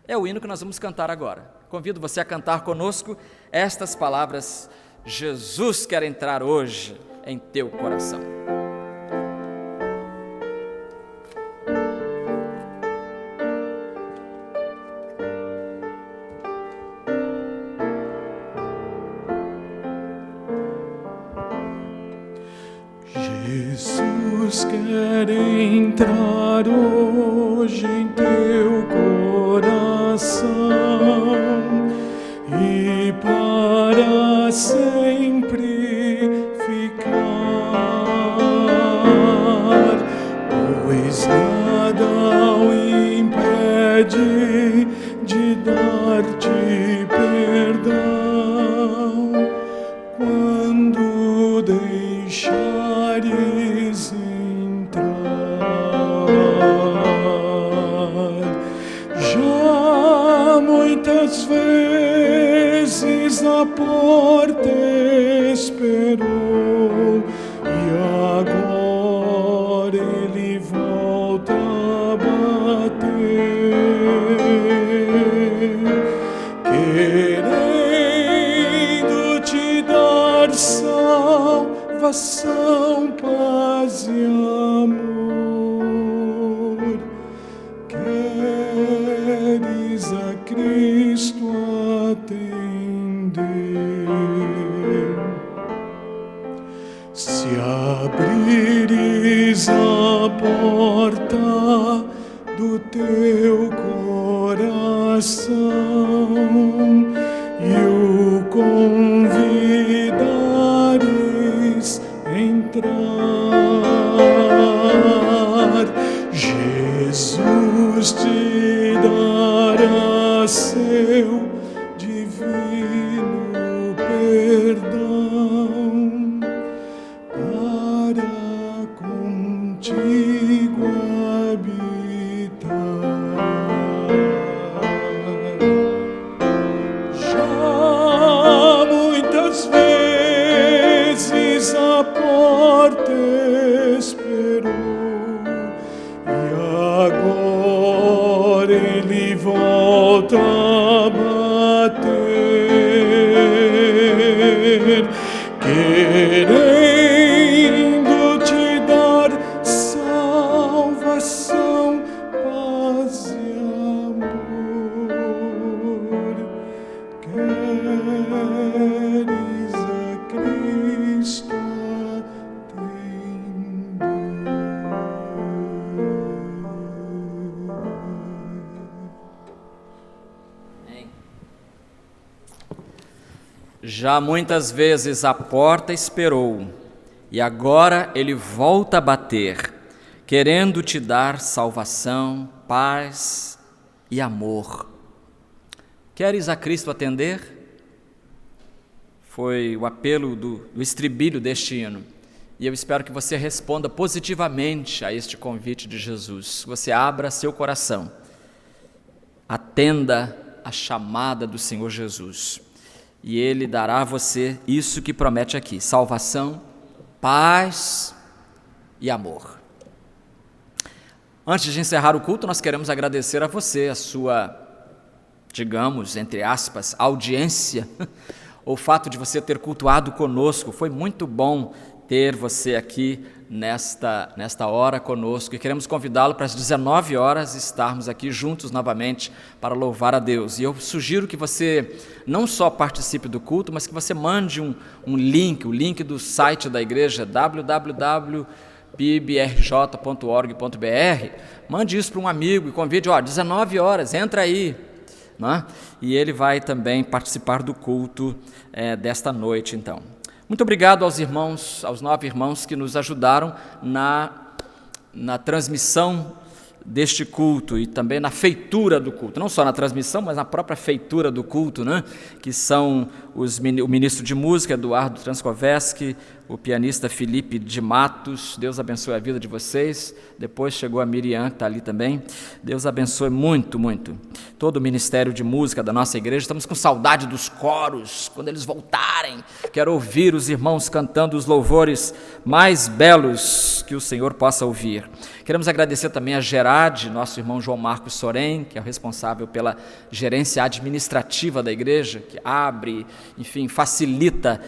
S3: É o hino que nós vamos cantar agora. Convido você a cantar conosco estas palavras: Jesus quer entrar hoje em teu coração.
S2: Jesus quer entrar hoje em teu coração e para sempre ficar, pois nada o impede de dar-te perdão quando deixares entrar. Já muitas vezes a porta esperou e agora ele volta a bater, querendo te dar salvação, paz e amor. Queres a Cristo atender? Se abrires a porta do teu coração e o convidares volta a bater, querendo te dar salvação, paz e amor. Queres a Cristo
S3: Já muitas vezes a porta esperou, e agora ele volta a bater, querendo te dar salvação, paz e amor. Queres a Cristo atender? Foi o apelo do estribilho deste hino. E eu espero que você responda positivamente a este convite de Jesus. Você abra seu coração, atenda a chamada do Senhor Jesus. E Ele dará a você isso que promete aqui: salvação, paz e amor. Antes de encerrar o culto, nós queremos agradecer a você, a sua, digamos, entre aspas, audiência, o fato de você ter cultuado conosco. Foi muito bom ter você aqui nesta hora conosco, e queremos convidá-lo para as 19 horas estarmos aqui juntos novamente para louvar a Deus. E eu sugiro que você não só participe do culto, mas que você mande o link do site da igreja, www.pibrj.org.br. Mande isso para um amigo e convide, 19 horas, entra aí, né? E ele vai também participar do culto desta noite, então. Muito obrigado aos 9 irmãos que nos ajudaram na transmissão deste culto e também na feitura do culto. Não só na transmissão, mas na própria feitura do culto, né? Que são o ministro de música, Eduardo Transkovesky, o pianista Felipe de Matos. Deus abençoe a vida de vocês. Depois chegou a Miriam, que está ali também. Deus abençoe muito, muito. Todo o ministério de música da nossa igreja. Estamos com saudade dos coros. Quando eles voltarem, quero ouvir os irmãos cantando os louvores mais belos que o Senhor possa ouvir. Queremos agradecer também a Gerard, nosso irmão João Marcos Sorém, que é o responsável pela gerência administrativa da igreja, que abre, enfim, facilita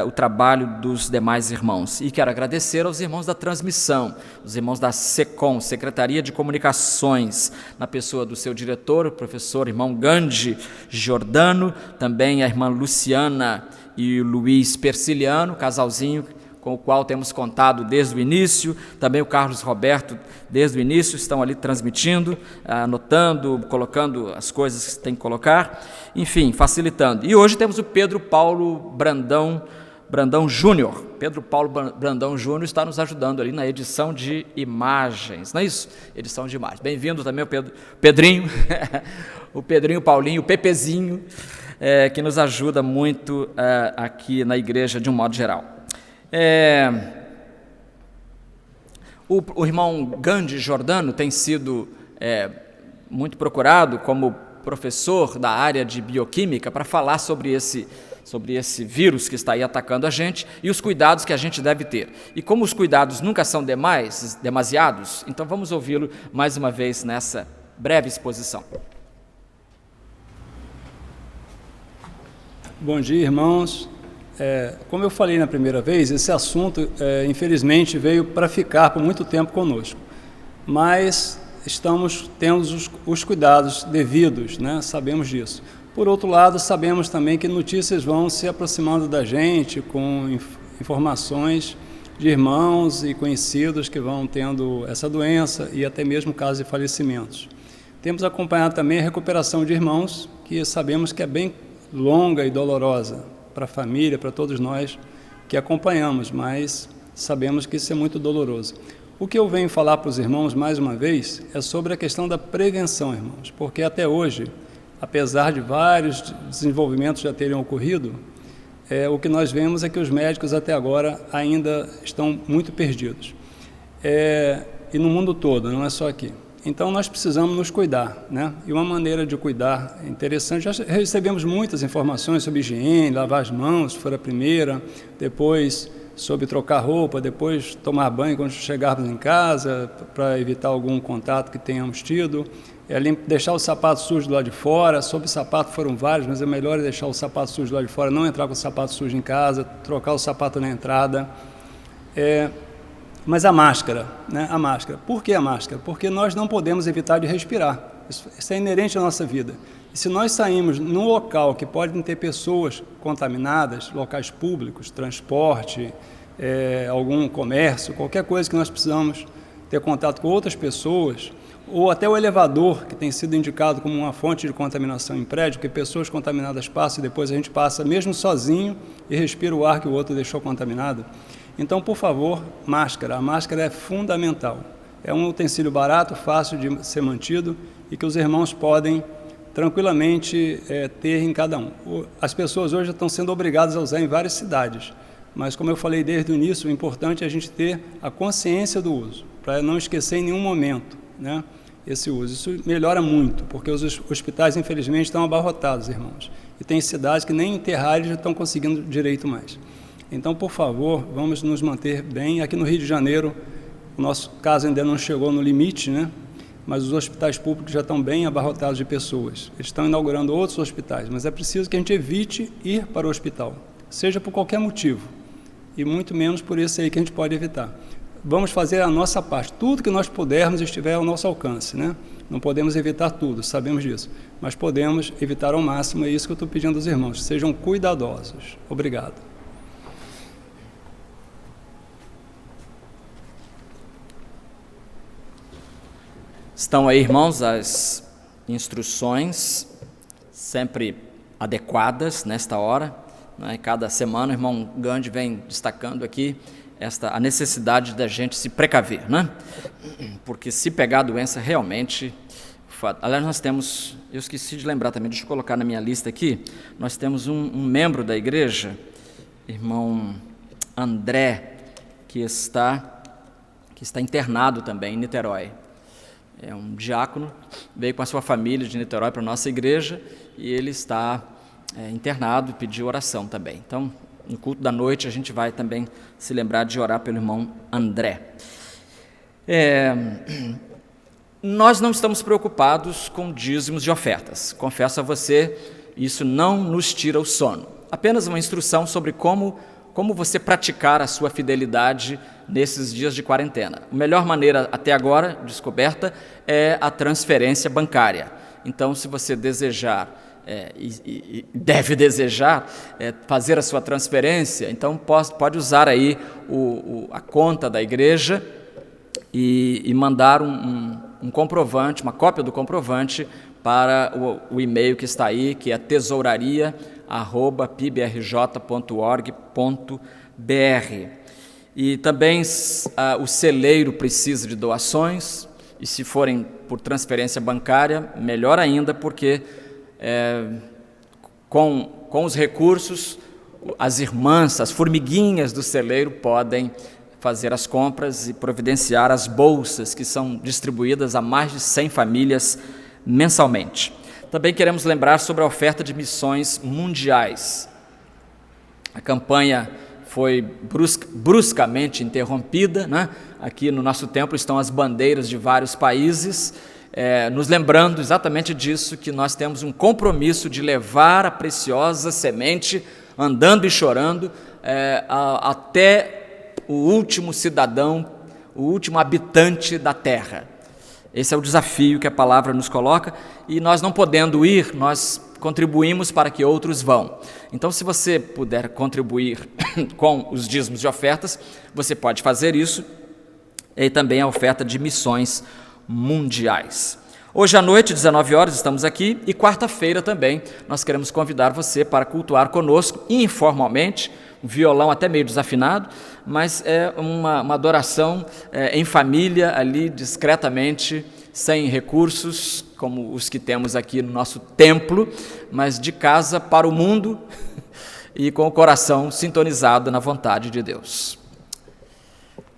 S3: o trabalho dos demais irmãos. E quero agradecer aos irmãos da transmissão, os irmãos da SECOM, Secretaria de Comunicações, na pessoa do seu diretor, o professor irmão Gandhi Giordano, também a irmã Luciana e o Luiz Persiliano, casalzinho com o qual temos contado desde o início, também o Carlos Roberto, desde o início, estão ali transmitindo, anotando, colocando as coisas que tem que colocar, enfim, facilitando. E hoje temos o Pedro Paulo Brandão Júnior. Pedro Paulo Brandão Júnior está nos ajudando ali na edição de imagens, não é isso? Edição de imagens. Bem-vindo também o Pedrinho, o Pedrinho Paulinho, o Pepezinho, que nos ajuda muito aqui na igreja de um modo geral. O irmão Gandhi Giordano tem sido muito procurado como professor da área de bioquímica para falar sobre esse vírus que está aí atacando a gente e os cuidados que a gente deve ter. E como os cuidados nunca são demasiados, então vamos ouvi-lo mais uma vez nessa breve exposição.
S4: Bom dia, irmãos. Como eu falei na primeira vez, esse assunto, infelizmente, veio para ficar por muito tempo conosco. Mas estamos tendo os cuidados devidos, né? Sabemos disso. Por outro lado, sabemos também que notícias vão se aproximando da gente com informações de irmãos e conhecidos que vão tendo essa doença e até mesmo casos de falecimentos. Temos acompanhado também a recuperação de irmãos, que sabemos que é bem longa e dolorosa para a família, para todos nós que acompanhamos, mas sabemos que isso é muito doloroso. O que eu venho falar para os irmãos, mais uma vez, é sobre a questão da prevenção, irmãos, porque até hoje, apesar de vários desenvolvimentos já terem ocorrido, o que nós vemos é que os médicos até agora ainda estão muito perdidos. E no mundo todo, não é só aqui. Então nós precisamos nos cuidar, né? E uma maneira de cuidar interessante, já recebemos muitas informações sobre higiene, lavar as mãos, se for a primeira, depois sobre trocar roupa, depois tomar banho quando chegarmos em casa, para evitar algum contato que tenhamos tido. deixar o sapato sujo do lado de fora. Sobre o sapato foram vários, mas é melhor deixar o sapato sujo do lado de fora, não entrar com o sapato sujo em casa, trocar o sapato na entrada. Mas a máscara, né? A máscara. Por que a máscara? Porque nós não podemos evitar de respirar. Isso é inerente à nossa vida. E se nós saímos num local que podem ter pessoas contaminadas, locais públicos, transporte, algum comércio, qualquer coisa que nós precisamos ter contato com outras pessoas, ou até o elevador, que tem sido indicado como uma fonte de contaminação em prédio, que pessoas contaminadas passam e depois a gente passa mesmo sozinho e respira o ar que o outro deixou contaminado. Então, por favor, máscara. A máscara é fundamental. É um utensílio barato, fácil de ser mantido e que os irmãos podem tranquilamente ter em cada um. As pessoas hoje estão sendo obrigadas a usar em várias cidades, mas como eu falei desde o início, o importante é a gente ter a consciência do uso, para não esquecer em nenhum momento, né, esse uso. Isso melhora muito, porque os hospitais, infelizmente, estão abarrotados, irmãos. E tem cidades que nem enterrar eles já estão conseguindo direito mais. Então, por favor, vamos nos manter bem. Aqui no Rio de Janeiro, o nosso caso ainda não chegou no limite, né? Mas os hospitais públicos já estão bem abarrotados de pessoas. Eles estão inaugurando outros hospitais, mas é preciso que a gente evite ir para o hospital, seja por qualquer motivo, e muito menos por esse aí que a gente pode evitar. Vamos fazer a nossa parte, tudo que nós pudermos estiver ao nosso alcance, né? Não podemos evitar tudo, sabemos disso, mas podemos evitar ao máximo, é isso que eu estou pedindo aos irmãos, sejam cuidadosos. Obrigado.
S3: Estão aí, irmãos, as instruções sempre adequadas nesta hora, né? Cada semana o irmão Gandhi vem destacando aqui a necessidade da gente se precaver, né? Porque se pegar a doença realmente... Aliás, nós temos, eu esqueci de lembrar também, deixa eu colocar na minha lista aqui, nós temos um membro da igreja, irmão André, que está internado também em Niterói. É um diácono, veio com a sua família de Niterói para a nossa igreja e ele está internado e pediu oração também. Então, no culto da noite, a gente vai também se lembrar de orar pelo irmão André. Nós não estamos preocupados com dízimos de ofertas. Confesso a você, isso não nos tira o sono. Apenas uma instrução sobre como você praticar a sua fidelidade nesses dias de quarentena. A melhor maneira até agora, descoberta, é a transferência bancária. Então, se você desejar, e deve desejar, fazer a sua transferência, então pode usar aí a conta da igreja e mandar um comprovante, uma cópia do comprovante para o e-mail que está aí, que é tesouraria@pbrj.org.br. E também o celeiro precisa de doações, e se forem por transferência bancária, melhor ainda, porque com os recursos, as irmãs, as formiguinhas do celeiro podem fazer as compras e providenciar as bolsas que são distribuídas a mais de 100 famílias mensalmente. Também queremos lembrar sobre a oferta de missões mundiais. A campanha foi bruscamente interrompida, né? Aqui no nosso templo estão as bandeiras de vários países, nos lembrando exatamente disso, que nós temos um compromisso de levar a preciosa semente, andando e chorando, até o último cidadão, o último habitante da terra. Esse é o desafio que a palavra nos coloca, e nós não podendo ir, nós contribuímos para que outros vão. Então, se você puder contribuir com os dízimos de ofertas, você pode fazer isso, e também a oferta de missões mundiais. Hoje à noite, 19 horas, estamos aqui, e quarta-feira também nós queremos convidar você para cultuar conosco, informalmente, um violão até meio desafinado, mas é uma adoração em família, ali discretamente, sem recursos, como os que temos aqui no nosso templo, mas de casa para o mundo e com o coração sintonizado na vontade de Deus.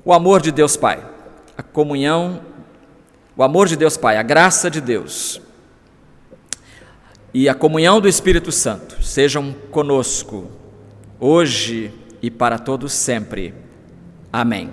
S3: O amor de Deus Pai, a comunhão, o amor de Deus Pai, a graça de Deus e a comunhão do Espírito Santo sejam conosco, hoje e para todos sempre. Amém.